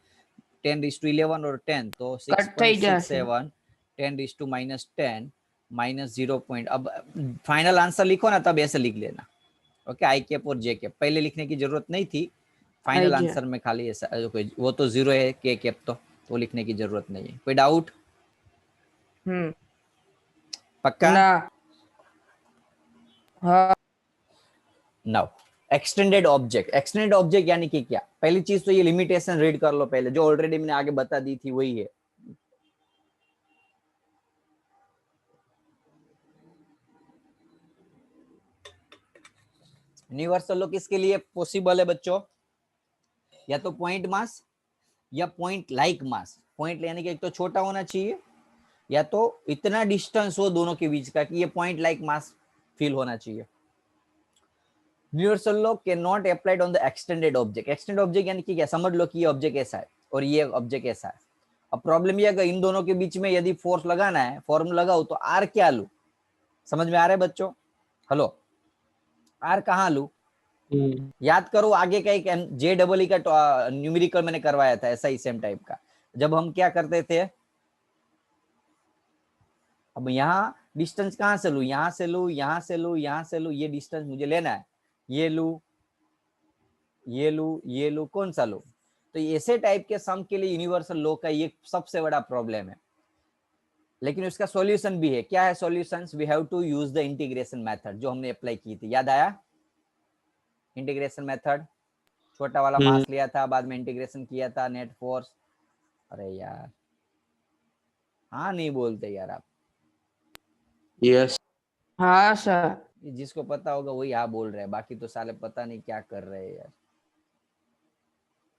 10⁻11 और 10 तो कट થઈ જશે. 6.67 10⁻10 माइनस 0 पॉइंट। अब फाइनल आंसर लिखो ना तब ऐसे लिख लेना, ओके, आई कैप और जे कैप, पहले लिखने की जरूरत नहीं थी, फाइनल आई जे। आंसर में खाली ऐसा वो तो 0 है, के कैप तो लिखने की जरूरत नहीं है। कोई डाउट? पक्का? ના. हाँ. Now extended object, extended object यानी कि क्या? पहली चीज तो ये लिमिटेशन रीड कर लो पहले, जो ऑलरेडी मैंने आगे बता दी थी वही है। यूनिवर्सल लॉ किसके लिए पॉसिबल है बच्चों? या तो पॉइंट मास या पॉइंट लाइक मास। पॉइंट यानी कि एक तो छोटा होना चाहिए या तो इतना डिस्टेंस हो दोनों के बीच का कि ये पॉइंट लाइक मास फील होना चाहिए। Universal law can not applied on the extended object. Extended object यानी कि क्या? समझ लो कि ये ऑब्जेक्ट ऐसा है और ये ऑब्जेक्ट ऐसा है। अब प्रॉब्लम ये है इन दोनों के बीच में यदि फोर्स लगाना है, फॉर्मूला लगाओ तो आर क्या लूं? समझ में आ रहा है बच्चों? हेलो, आर कहाँ लूं? याद करो आगे का एक जे डबल ई का न्यूमेरिकल मैंने करवाया था, ऐसा ही सेम टाइप का। जब हम क्या करते थे, अब यहाँ डिस्टेंस कहाँ से लूं? यहाँ से लूं, यहाँ से लूं, यहाँ से लूं, ये डिस्टेंस मुझे लेना है, ये लूं, ये लूं, ये लूं, कौन सा लूं? तो ऐसे टाइप के सम के लिए यूनिवर्सल लॉ का ये सबसे बड़ा प्रॉब्लम है, लेकिन उसका सॉल्यूशन भी है। क्या है solution? We have to use the integration method, जो हमने अप्लाई की थी, याद आया? इंटीग्रेशन मेथड, छोटा वाला मास लिया था, बाद में इंटीग्रेशन किया था, नेट फोर्स। अरे यार हाँ नहीं बोलते यार आप, यस हाँ सर. जिसको पता होगा वही हाँ बोल रहे हैं, बाकी तो साले पता नहीं क्या कर रहे हैं यार।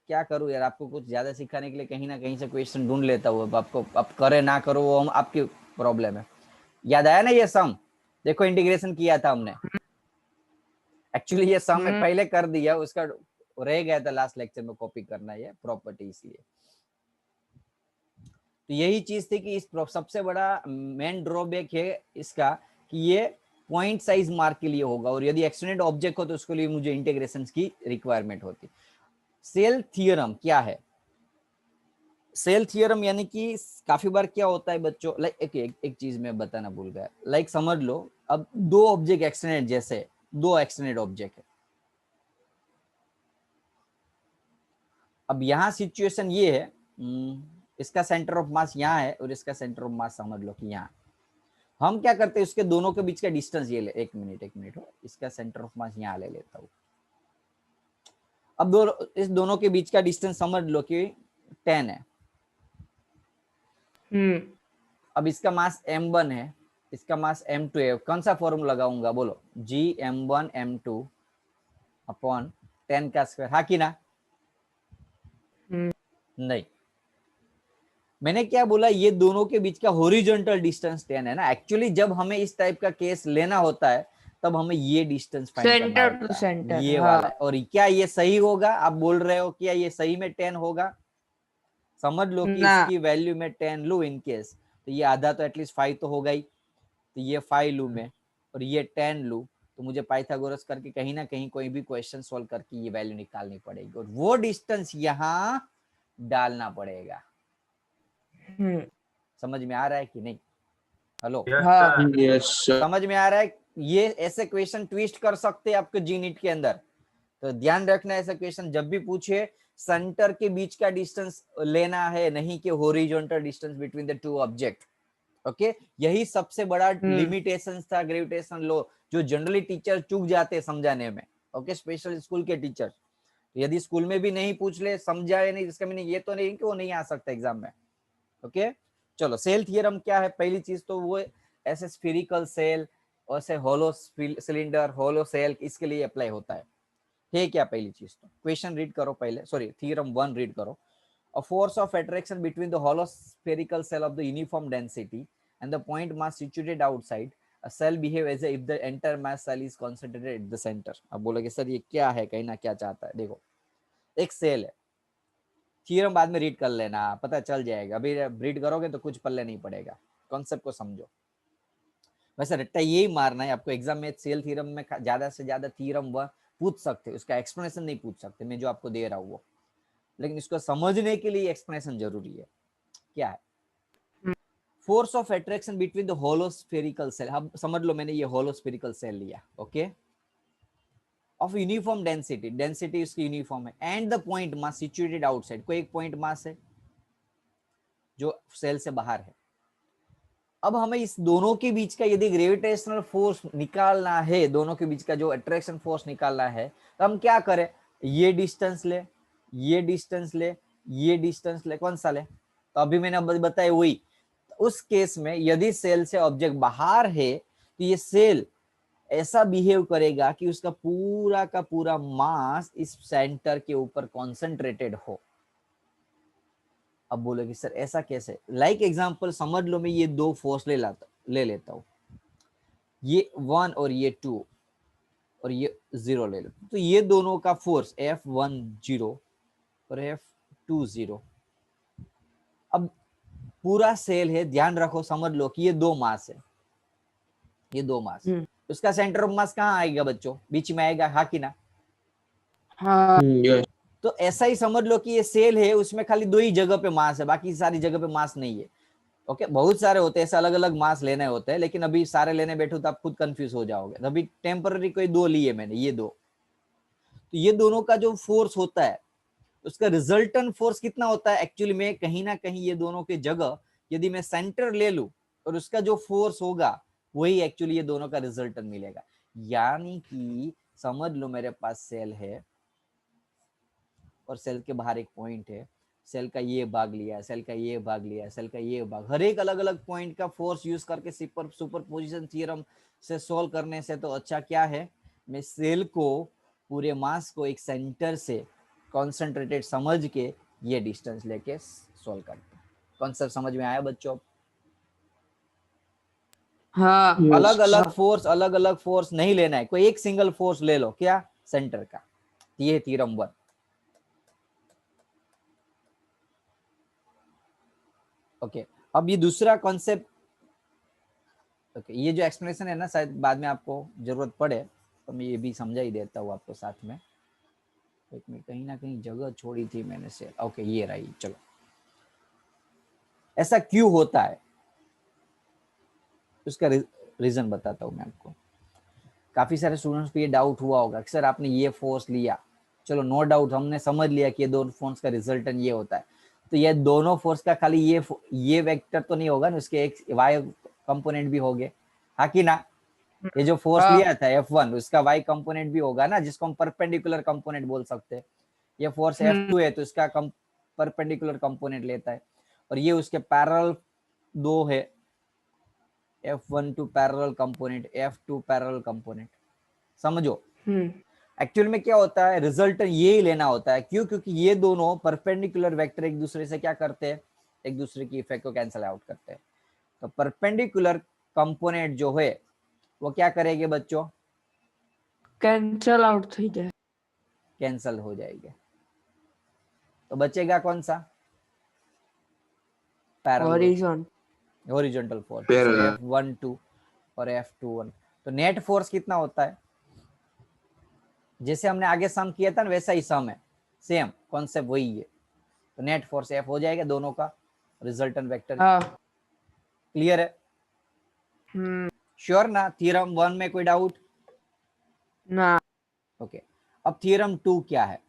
क्या करूं यार, आपको कुछ ज्यादा सिखाने के लिए कहीं ना कहीं से क्वेश्चन ढूंढ लेता हूँ। अब आपको अब करे ना करो वो हम आपकी प्रॉब्लम है। याद आया ना ये सम? देखो इंटीग्रेशन किया था हमने, एक्चुअली ये सम में पहले कर दिया, उसका रह गया था लास्ट लेक्चर में कॉपी करना ये प्रॉपर्टी, इसलिए। तो यही चीज थी कि इस सबसे बड़ा मेन ड्रॉबैक है इसका कि ये पॉइंट साइज मार्क के लिए होगा, और यदि एक्सटेंडेड ऑब्जेक्ट हो तो उसके लिए मुझे इंटीग्रेशन की रिक्वायरमेंट होती। सेल थ्योरम क्या है? सेल थ्योरम यानी कि काफी बार क्या होता है बच्चों, लाइक एक चीज मैं बताना भूल गया, लाइक समझ लो अब दो ऑब्जेक्ट एक्सटेंडेड, जैसे दो एक्सटेंडेड ऑब्जेक्ट है। अब यहाँ सिचुएशन ये है, इसका सेंटर ऑफ मास यहाँ है और इसका सेंटर ऑफ मास समझ लो कि यहाँ। हम क्या करते हैं, उसके दोनों के बीच का डिस्टेंस ये ले, एक मिनट हो, इसका सेंटर ऑफ मास यहाँ ले लेता हूँ। अब इस दोनों के बीच का डिस्टेंस समझ लो कि 10 है। अब इसका मास m1 है, इसका मास m2 है। कौन सा फॉर्मूला लगाऊंगा बोलो? gm1 m2 अपॉन 10 का स्क्वायर, हाँ कि ना? नहीं, मैंने क्या बोला, ये दोनों के बीच का हॉरिजॉन्टल डिस्टेंस 10 है ना। एक्चुअली जब हमें इस टाइप का केस लेना होता है तब हमें ये डिस्टेंस फाइंड करना सेंटर होता टू है, सेंटर. ये हाँ. वाला। और क्या ये सही होगा? आप बोल रहे हो क्या ये सही में 10 होगा? समझ लो कि ना. इसकी वैल्यू में 10 लू इन केस, तो ये आधा तो एटलीस्ट 5 तो होगा ही, तो ये 5 लू में और ये 10 लू, तो मुझे पाइथागोरस करके कहीं ना कहीं कोई भी क्वेश्चन सॉल्व करके ये वैल्यू निकालनी पड़ेगी और वो डिस्टेंस यहाँ डालना पड़ेगा। समझ में आ रहा है कि नहीं? हेलो, हाँ. यस समझ में आ रहा है? ये ऐसे क्वेश्चन ट्विस्ट कर सकते हैं आपके जीनीट के अंदर, तो ध्यान रखना ऐसा क्वेश्चन जब भी पूछे, सेंटर के बीच का डिस्टेंस लेना है, नहीं कि horizontal distance between the two object. Okay, यही सबसे बड़ा लिमिटेशन था ग्रेविटेशन लॉ, जो जनरली टीचर चूक जाते हैं समझाने में। ओके, स्पेशल स्कूल के टीचर, तो यदि स्कूल में भी नहीं पूछ ले, समझा या नहीं, इसका मीनिंग ये तो नहीं कि वो नहीं आ सकता एग्जाम में। ओके चलो, सेल थ्योरम क्या है? पहली चीज तो वो ऐसे स्फेरिकल सेल और ऐसे होलो सिलेंडर, होलो सेल, इसके लिए अप्लाई होता है क्या? पहली चीज तो क्वेश्चन रीड करो पहले, सॉरी थ्योरम 1 रीड करो। A force of attraction between the hollow spherical cell of the uniform density and the point mass situated outside a cell behave as if the entire mass cell is concentrated at the center। अब बोलोगे सर ये क्या है, कहीं ना क्या चाहता है? देखो एक सेल है, थ्योरम बाद में रीड कर लेना, पता चल जाएगा। अभी रीड करोगे तो कुछ पल्ले नहीं पड़ेगा, कॉन्सेप्ट को समझो। वैसे रट्टा यही मारना है आपको एग्जाम में। सेल थ्योरम में ज्यादा से ज्यादा थ्योरम 1 पूछ सकते, उसका एक्सप्लेनेशन नहीं पूछ सकते, मैं जो आपको दे रहा हूँ वो, लेकिन इसको समझने के लिए एक्सप्लेनेशन जरूरी है। क्या है? Force of attraction between the hollow spherical shell. अब समझ लो मैंने ये होलो स्फेरिकल सेल लिया, okay, of uniform density, density उसकी यूनिफॉर्म है, and the point mass situated outside, कोई एक पॉइंट मास है जो सेल से बाहर है। अब हमें इस दोनों के बीच का यदि ग्रेविटेशनल फोर्स निकालना है, दोनों के बीच का जो अट्रैक्शन फोर्स निकालना है, तो हम क्या करें? ये डिस्टेंस ले, ये डिस्टेंस ले, ये डिस्टेंस ले, कौन सा ले? तो अभी मैंने बताया वही। उस केस में यदि सेल से ऑब्जेक्ट बाहर है तो ये सेल ऐसा बिहेव करेगा कि उसका पूरा का पूरा मास इस सेंटर के ऊपर कॉन्सेंट्रेटेड हो। अब बोलोगे सर ऐसा कैसे? लाइक एग्जांपल समझ लो, मैं ये दो फोर्स ले लेता हूं, ये 1 और ये 2 और ये 0 ले लो, तो ये दोनों का फोर्स F1 0 और F2 0। अब पूरा सेल है, ध्यान रखो, समझ लो कि ये दो मास है, ये दो मास, उसका सेंटर ऑफ मास कहाँ आएगा बच्चों? बीच में आएगा, हाँ कि ना? हाँ Yes. तो ऐसा ही समझ लो कि ये सेल है, उसमें खाली दो ही जगह पे मास है, बाकी सारी जगह पे मास नहीं है। ओके बहुत सारे होते हैं, ऐसे अलग अलग मास लेने होते हैं, लेकिन अभी सारे लेने बैठो तो आप खुद कंफ्यूज हो जाओगे। अभी टेम्पररी कोई दो लिए मैंने, ये दो, तो ये दोनों का जो फोर्स होता है उसका रिजल्टेंट फोर्स कितना होता है? एक्चुअली में कहीं ना कहीं ये दोनों के जगह यदि मैं सेंटर ले लूं और उसका जो फोर्स होगा वही एक्चुअली ये दोनों का रिजल्टेंट मिलेगा। यानी कि समझ लो मेरे पास सेल है और सेल के बाहर एक पॉइंट है, सेल का ये भाग लिया, सेल का ये भाग लिया, सेल का ये भाग, हर एक अलग अलग पॉइंट का फोर्स यूज करके सुपरपोजिशन थ्योरम से सॉल्व करने से तो अच्छा क्या है, मैं सेल को, पूरे मास को एक सेंटर से कॉन्सेंट्रेटेड समझ के ये डिस्टेंस लेके सॉल्व करते हैं। कॉन्सेप्ट समझ में आया बच्चों? हाँ Yes. अलग अलग फोर्स नहीं लेना है, कोई एक सिंगल फोर्स ले लो, क्या? सेंटर का। ये थ्योरम 1। ओके अब ये दूसरा कॉन्सेप्ट, ओके ये जो एक्सप्लेनेशन है ना, शायद बाद में आपको जरूरत पड़े तो मैं ये भी समझा ही देता हूँ आपको साथ में। एक मिनट, कहीं ना कहीं जगह छोड़ी थी मैंने से, ओके ये रही। चलो ऐसा क्यों होता है उसका रीजन बताता हूँ मैं आपको। काफी सारे स्टूडेंट्स को ये डाउट हुआ होगा कि सर आपने ये फोर्स लिया, चलो नो डाउट हमने समझ लिया कि ये दोनों फोर्स का रिजल्टेंट ये होता है, तो ये दोनों फोर्स का खाली ये वेक्टर तो नहीं होगा ना, उसके एक वाई कंपोनेंट भी होंगे, हाँ कि ना? ये जो फोर्स हाँ। लिया था F1 उसका वाई कंपोनेंट भी होगा ना, जिसको हम परपेंडिकुलर कंपोनेंट बोल सकते हैं। ये फोर्स F2 है तो इसका परपेंडिकुलर कंपोनेंट लेता है, और ये उसके पैरेलल दो है, F1 to parallel component, F2 parallel component. समझो एक्चुअल में क्या होता है, रिजल्ट ये ही लेना होता है। क्यों? क्योंकि ये दोनों परपेंडिकुलर वेक्टर एक दूसरे से क्या करते हैं, एक दूसरे की इफेक्ट को कैंसिल आउट करते हैं। तो परपेंडिकुलर कंपोनेंट जो है वो क्या करेंगे बच्चों? कैंसल आउट થઈ જાય, कैंसल हो जाएगा। तो बचेगा कौन सा? Parallel, horizon horizontal force, Parallel. F1 2 और F2 1। तो नेट फोर्स कितना होता है? जैसे हमने आगे सम किया था ना वैसा ही सम है, सेम कॉन्सेप्ट वही है। तो नेट फोर्स F हो जाएगा दोनों का, रिजल्टेंट वेक्टर। हाँ क्लियर है? श्योर ना? थ्योरम 1 में कोई डाउट? ના ओके अब थ्योरम 2 क्या है?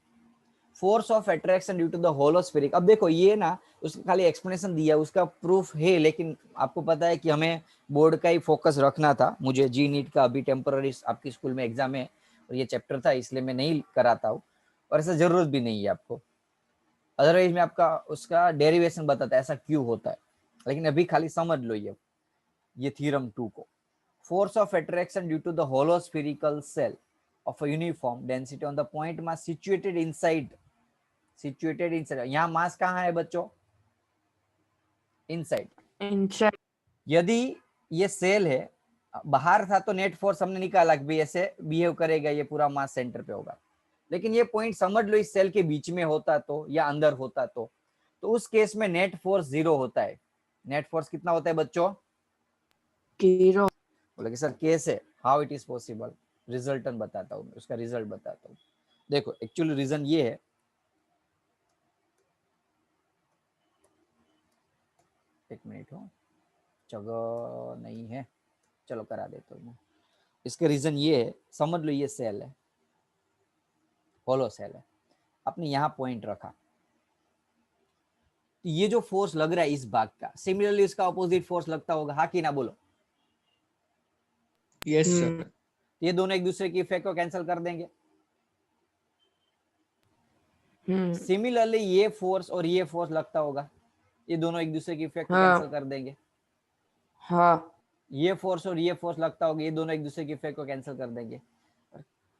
Force of attraction due to the hollow spheric. अब देखो ये ना उसका खाली एक्सप्लेनेशन दिया, उसका प्रूफ है, लेकिन आपको पता है कि हमें बोर्ड का ही फोकस रखना था। मुझे जी नीट का अभी टेम्पररी आपकी स्कूल में एग्जाम है और ये चैप्टर था, इसलिए मैं नहीं कराता हूँ। और ऐसा जरूरत भी नहीं है आपको, अदरवाइज में आपका उसका डेरिवेशन बताता है ऐसा क्यों होता है, लेकिन अभी खाली समझ लो ये थ्योरम 2 को। Force of attraction due to the hollow spherical shell of a uniform density on the point mass situated inside, यहाँ मास कहाँ है बच्चों? इनसाइड। इनसाइड। यदि ये सेल है, बाहर था तो नेट फोर्स हमने निकाला कि ऐसे बिहेव करेगा, ये पूरा मास सेंटर पे होगा, लेकिन ये पॉइंट समझ लो इस सेल के बीच में होता तो या अंदर होता तो उस केस में नेट फोर्स 0 होता है। नेट फोर्स कितना होता है बच्चों? 0। बोले कि सर केस है, हाउ इट इज पॉसिबल? रिजल्टन बताता हूँ, उसका रिजल्ट बताता हूँ। देखो एक्चुअली रीजन ये है, एक मिनट हो, जगह नहीं है, चलो करा देता हूँ। इसका रीजन ये है, समझ लो ये सेल है, होलो सेल है, आपने यहाँ पॉइंट रखा, तो ये जो फोर्स लग रहा है इस भाग का, सिमिलरली इसका ऑपोजिट फोर्स लगता होगा, हाँ कि ना बोलो? Yes sir. ये दोनों एक दूसरे की इफेक्ट को कैंसिल कर देंगे। सिमिलरली ये फोर्स और ये फोर्स लगता होगा, ये दोनों एक दूसरे की इफेक्ट को कैंसिल कर देंगे। हाँ। ये फोर्स और ये फोर्स लगता होगा, ये दोनों एक दूसरे की इफेक्ट को कैंसिल कर देंगे,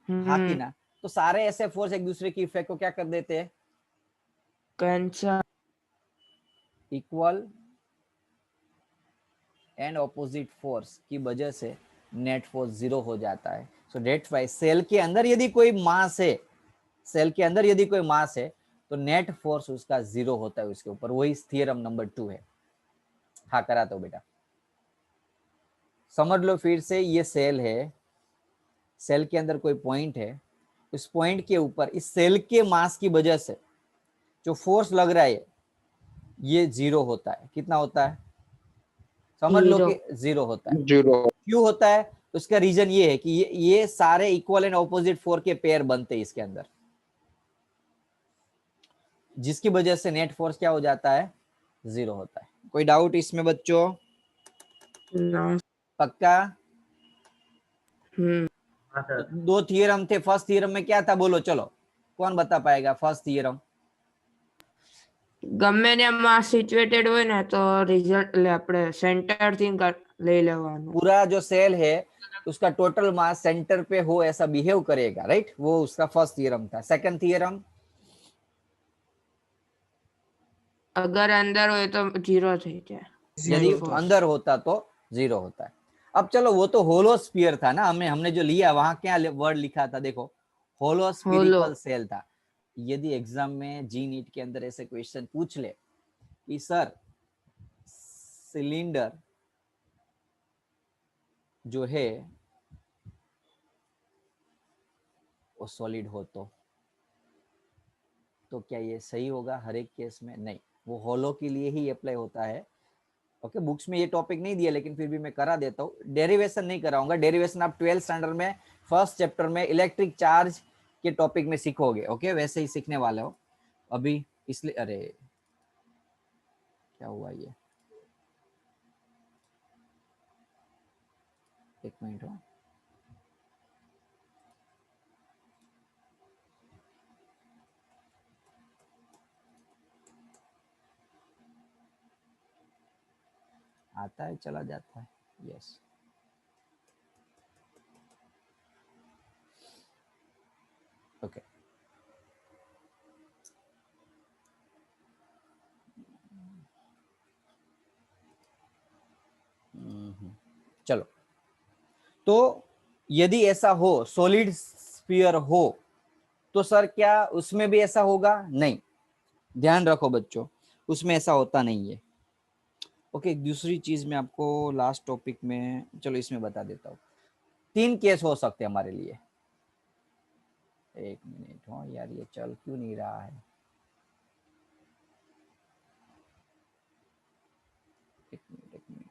हाँ कि ना? तो सारे ऐसे फोर्स एक दूसरे की इफेक्ट को क्या कर देते हैं? Cancel. Equal and opposite force की वजह से नेट फोर्स 0 हो जाता है। सो डेट्स व्हाई सेल के अंदर यदि कोई मास है, सेल के अंदर यदि कोई मास है तो नेट फोर्स उसका 0 होता है उसके ऊपर। वही थ्योरम नंबर 2 है। हाँ कराता हूँ बेटा, समझ लो फिर से, ये सेल है, सेल के अंदर कोई पॉइंट है, उस पॉइंट के ऊपर इस सेल के मास की वजह से जो फोर्स लग रहा है ये 0 होता है। कितना होता है? समझ लो कि 0 होता है। 0 क्यों होता है? उसका रीजन ये है कि ये सारे इक्वल एंड ऑपोजिट फोर्स के पेयर बनते हैं इसके अंदर, जिसकी वजह से नेट फोर्स क्या हो जाता है? 0 होता है। कोई डाउट इसमें बच्चों? पक्का? हाँ तो सर। 2 थियरम थे, फर्स्ट थियरम में क्या था बोलो, चलो कौन बता पाएगा फर्स्ट थियरम? ગમે ને માસ સિચ્યુએટેડ હોય ને તો રિઝલ્ટ આપણે સેન્ટર થી લઈ લેવાનું. पूरा जो सेल है उसका टोटल मास सेंटर पे हो ऐसा बिहेव करेगा, राइट? वो उसका फर्स्ट थियरम था। सेकंड थियरम, અગર અંદર હોય તો 0 થઈ જાય. यदि Net force. अंदर होता तो 0 होता है। अब चलो वो तो होलोस्फीयर था ना, हमने जो लिया वहां क्या वर्ड लिखा था देखो, होलोस्फीरिकल सेल था। यदि एग्जाम में जी नीट के अंदर ऐसे क्वेश्चन पूछ ले कि सर सिलेंडर जो है वो सॉलिड हो तो क्या ये सही होगा हर एक केस में? नहीं, वो होलो के लिए ही अप्लाई होता है। ओके, बुक्स में ये टॉपिक नहीं दिया लेकिन फिर भी मैं करा देता हूँ। डेरिवेशन नहीं कराऊंगा, डेरिवेशन आप 12th स्टैंडर्ड में फर्स्ट चैप्टर में इलेक्ट्रिक चार्ज के टॉपिक में सीखोगे। ओके, वैसे ही सीखने वाले हो अभी, इसलिए अरे क्या हुआ ये, एक मिनट हो, आता है चला जाता है। Yes, okay. चलो, तो यदि ऐसा हो, सॉलिड स्फीयर हो, तो सर क्या उसमें भी ऐसा होगा? नहीं, ध्यान रखो बच्चों, उसमें ऐसा होता नहीं है। ओके, दूसरी चीज मैं आपको लास्ट टॉपिक में, चलो इसमें बता देता हूँ। 3 केस हो सकते हैं हमारे लिए। एक मिनट हो यार, ये चल क्यों नहीं रहा है? एक मिनट, एक मिनट।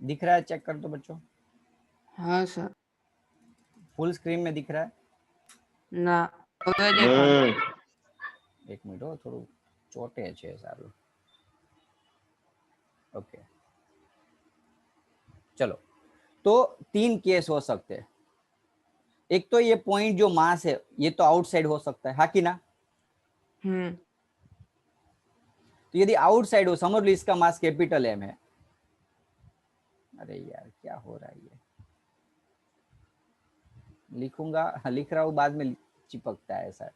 दिख रहा है? चेक कर दो बच्चों, हाँ सर। फुल स्क्रीन में दिख रहा है? ના હવે દેખાય. एक मिनट हो, थोड़ू ચોટે છે સારું. ओके चलो, तो 3 केस हो सकते हैं. एक तो ये पॉइंट जो मास है ये तो आउटसाइड हो सकता है, हाँ कि ना? तो यदि आउटसाइड हो, समझ लो इसका मास कैपिटल एम है. अरे यार क्या हो रहा है ये, लिखूंगा, लिख रहा हूं बाद में चिपकता है ऐसा.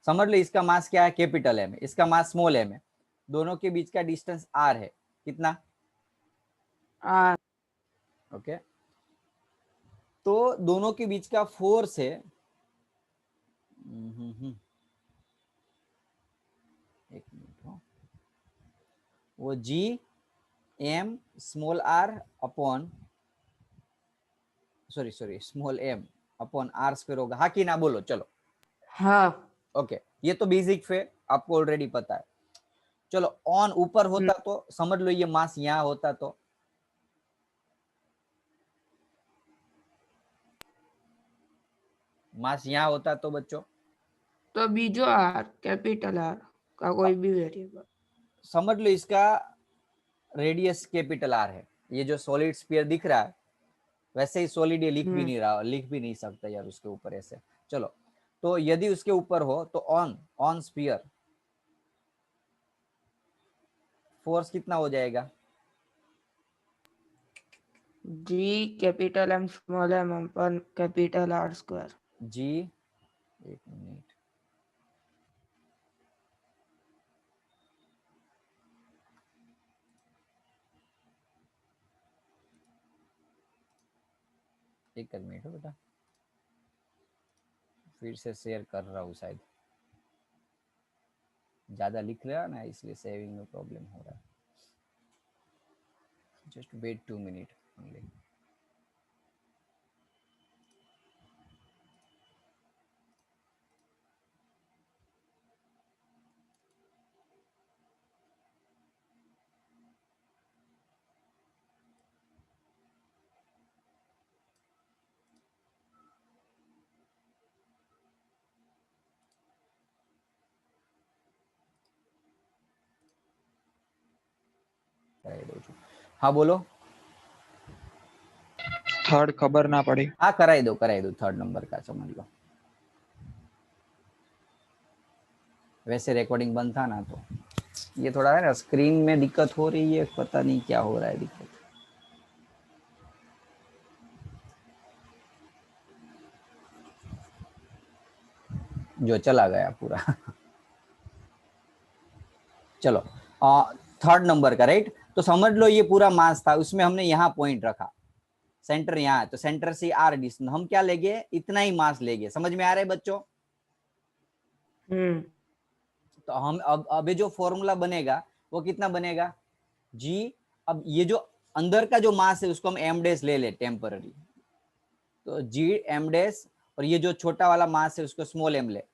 समझ लो इसका मास क्या है, कैपिटल एम है, इसका मास स्मॉल एम है, दोनों के बीच का डिस्टेंस आर है. कितना? આ ओके तो दोनों के बीच का फोर्स है एक मिनट हो, वो G M small R upon sorry small M upon R square होगा, हाँ कि ना? बोलो चलो. હા ओके ये तो बेसिक है, आपको ऑलरेडी पता है. चलो ऑन ऊपर होता तो समझ लो ये मास यहाँ होता तो मास यहाँ होता तो बच्चों તો બીજો આર કેપિટલ આર કા કોઈ બી વેરિયેબલ. समझ लो इसका रेडियस कैपिटल आर है. ये जो सॉलिड स्फीयर दिख रहा है वैसे ही सॉलिड ये लिख भी नहीं रहा, लिख भी नहीं सकता यार उसके ऊपर ऐसे. चलो तो यदि उसके ऊपर हो तो ऑन स्फीयर फोर्स कितना हो जाएगा? G capital M small M upon capital R square. जी एक मिनट, एक मिनट हो बेटा, फिर से शेयर कर रहा हूँ, शायद ज्यादा लिख रहा ना इसलिए सेविंग में प्रॉब्लम हो रहा है. Just wait 2 minute only. हाँ बोलो. थर्ड खबर ना पड़ी. हाँ कराई दो थर्ड नंबर का, समझ लो. वैसे रिकॉर्डिंग बंद था ना तो ये थोड़ा है ना स्क्रीन में दिक्कत हो रही है, पता नहीं क्या हो रहा है दिक्कत. जो चला गया पूरा. चलो थर्ड नंबर का राइट. तो समझ लो ये पूरा मास था, उसमें हमने यहाँ पॉइंट रखा, सेंटर यहाँ है, तो सेंटर से आर डिस्टेंस हम क्या लेंगे? इतना ही मास लेंगे. समझ में आ रहा है बच्चों? तो हम अब जो फॉर्मूला बनेगा वो कितना बनेगा? जी अब ये जो अंदर का जो मास है उसको हम एम डैश ले ले टेम्पररी, तो जी एम डैश, और ये जो छोटा वाला मास है उसको स्मॉल एम ले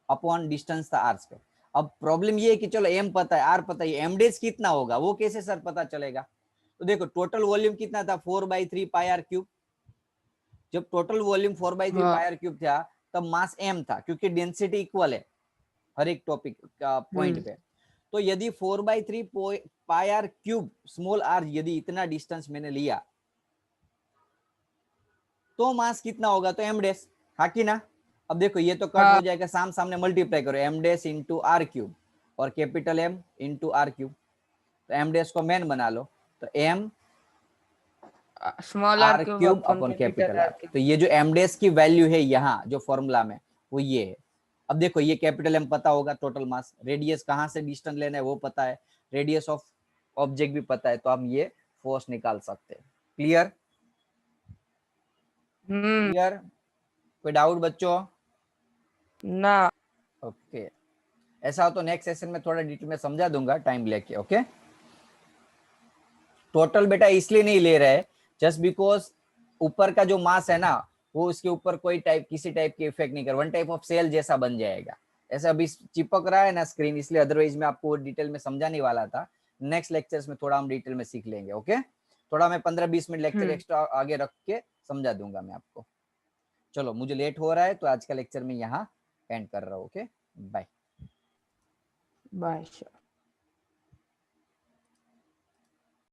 अपॉन डिस्टेंस था आर स्क्वायर. अब प्रॉब्लम ये है कि चलो एम पता है, आर पता है, एम डैश कितना होगा वो कैसे सर पता चलेगा? तो देखो टोटल वॉल्यूम कितना था? 4/3 पाई आर क्यूब. जब total volume 4/3 pi R cube था तब मास एम था, क्योंकि डेंसिटी इक्वल है हर एक टॉपिक का पॉइंट पे. तो यदि 4/3 pi R cube small are यदि इतना डिस्टेंस मैंने लिया तो मास कितना होगा? तो एम डैश, हाँ कि ना? अब देखो ये तो कट हो जाएगा, सामने मल्टीप्लाई करो, M dash into R cube और capital M into R cube. तो एम डैश को मेन बना लो, तो M small R cube upon capital R. तो ये जो एम डैश की वैल्यू है यहाँ जो फॉर्मूला में वो ये है. अब देखो ये कैपिटल एम पता होगा, टोटल मास, रेडियस कहाँ से डिस्टेंस लेना है वो पता है, रेडियस ऑफ ऑब्जेक्ट भी पता है, तो हम ये फोर्स निकाल सकते हैं. क्लियर? क्लियर? कोई डाउट बच्चों? ના ओके ऐसा हो तो नेक्स्ट सेशन में थोड़ा डिटेल में समझा दूंगा टाइम लेके. ओके टोटल बेटा इसलिए नहीं ले रहे जस्ट बिकॉज ऊपर का जो मास है ना वो उसके ऊपर कोई किसी टाइप की इफेक्ट नहीं कर, वन टाइप ऑफ सेल जैसा बन जाएगा. ऐसा अभी चिपक रहा है ना स्क्रीन, इसलिए, अदरवाइज मैं आपको डिटेल में समझाने वाला था, नेक्स्ट लेक्चर्स में थोड़ा हम डिटेल में सीख लेंगे। ओके, थोड़ा मैं 15-20 मिनट लेक्चर एक्स्ट्रा आगे रख के समझा दूंगा मैं आपको। चलो मुझे लेट हो रहा है तो आज का लेक्चर में यहाँ एंड कर रहा हूँ। Okay, bye. बाय।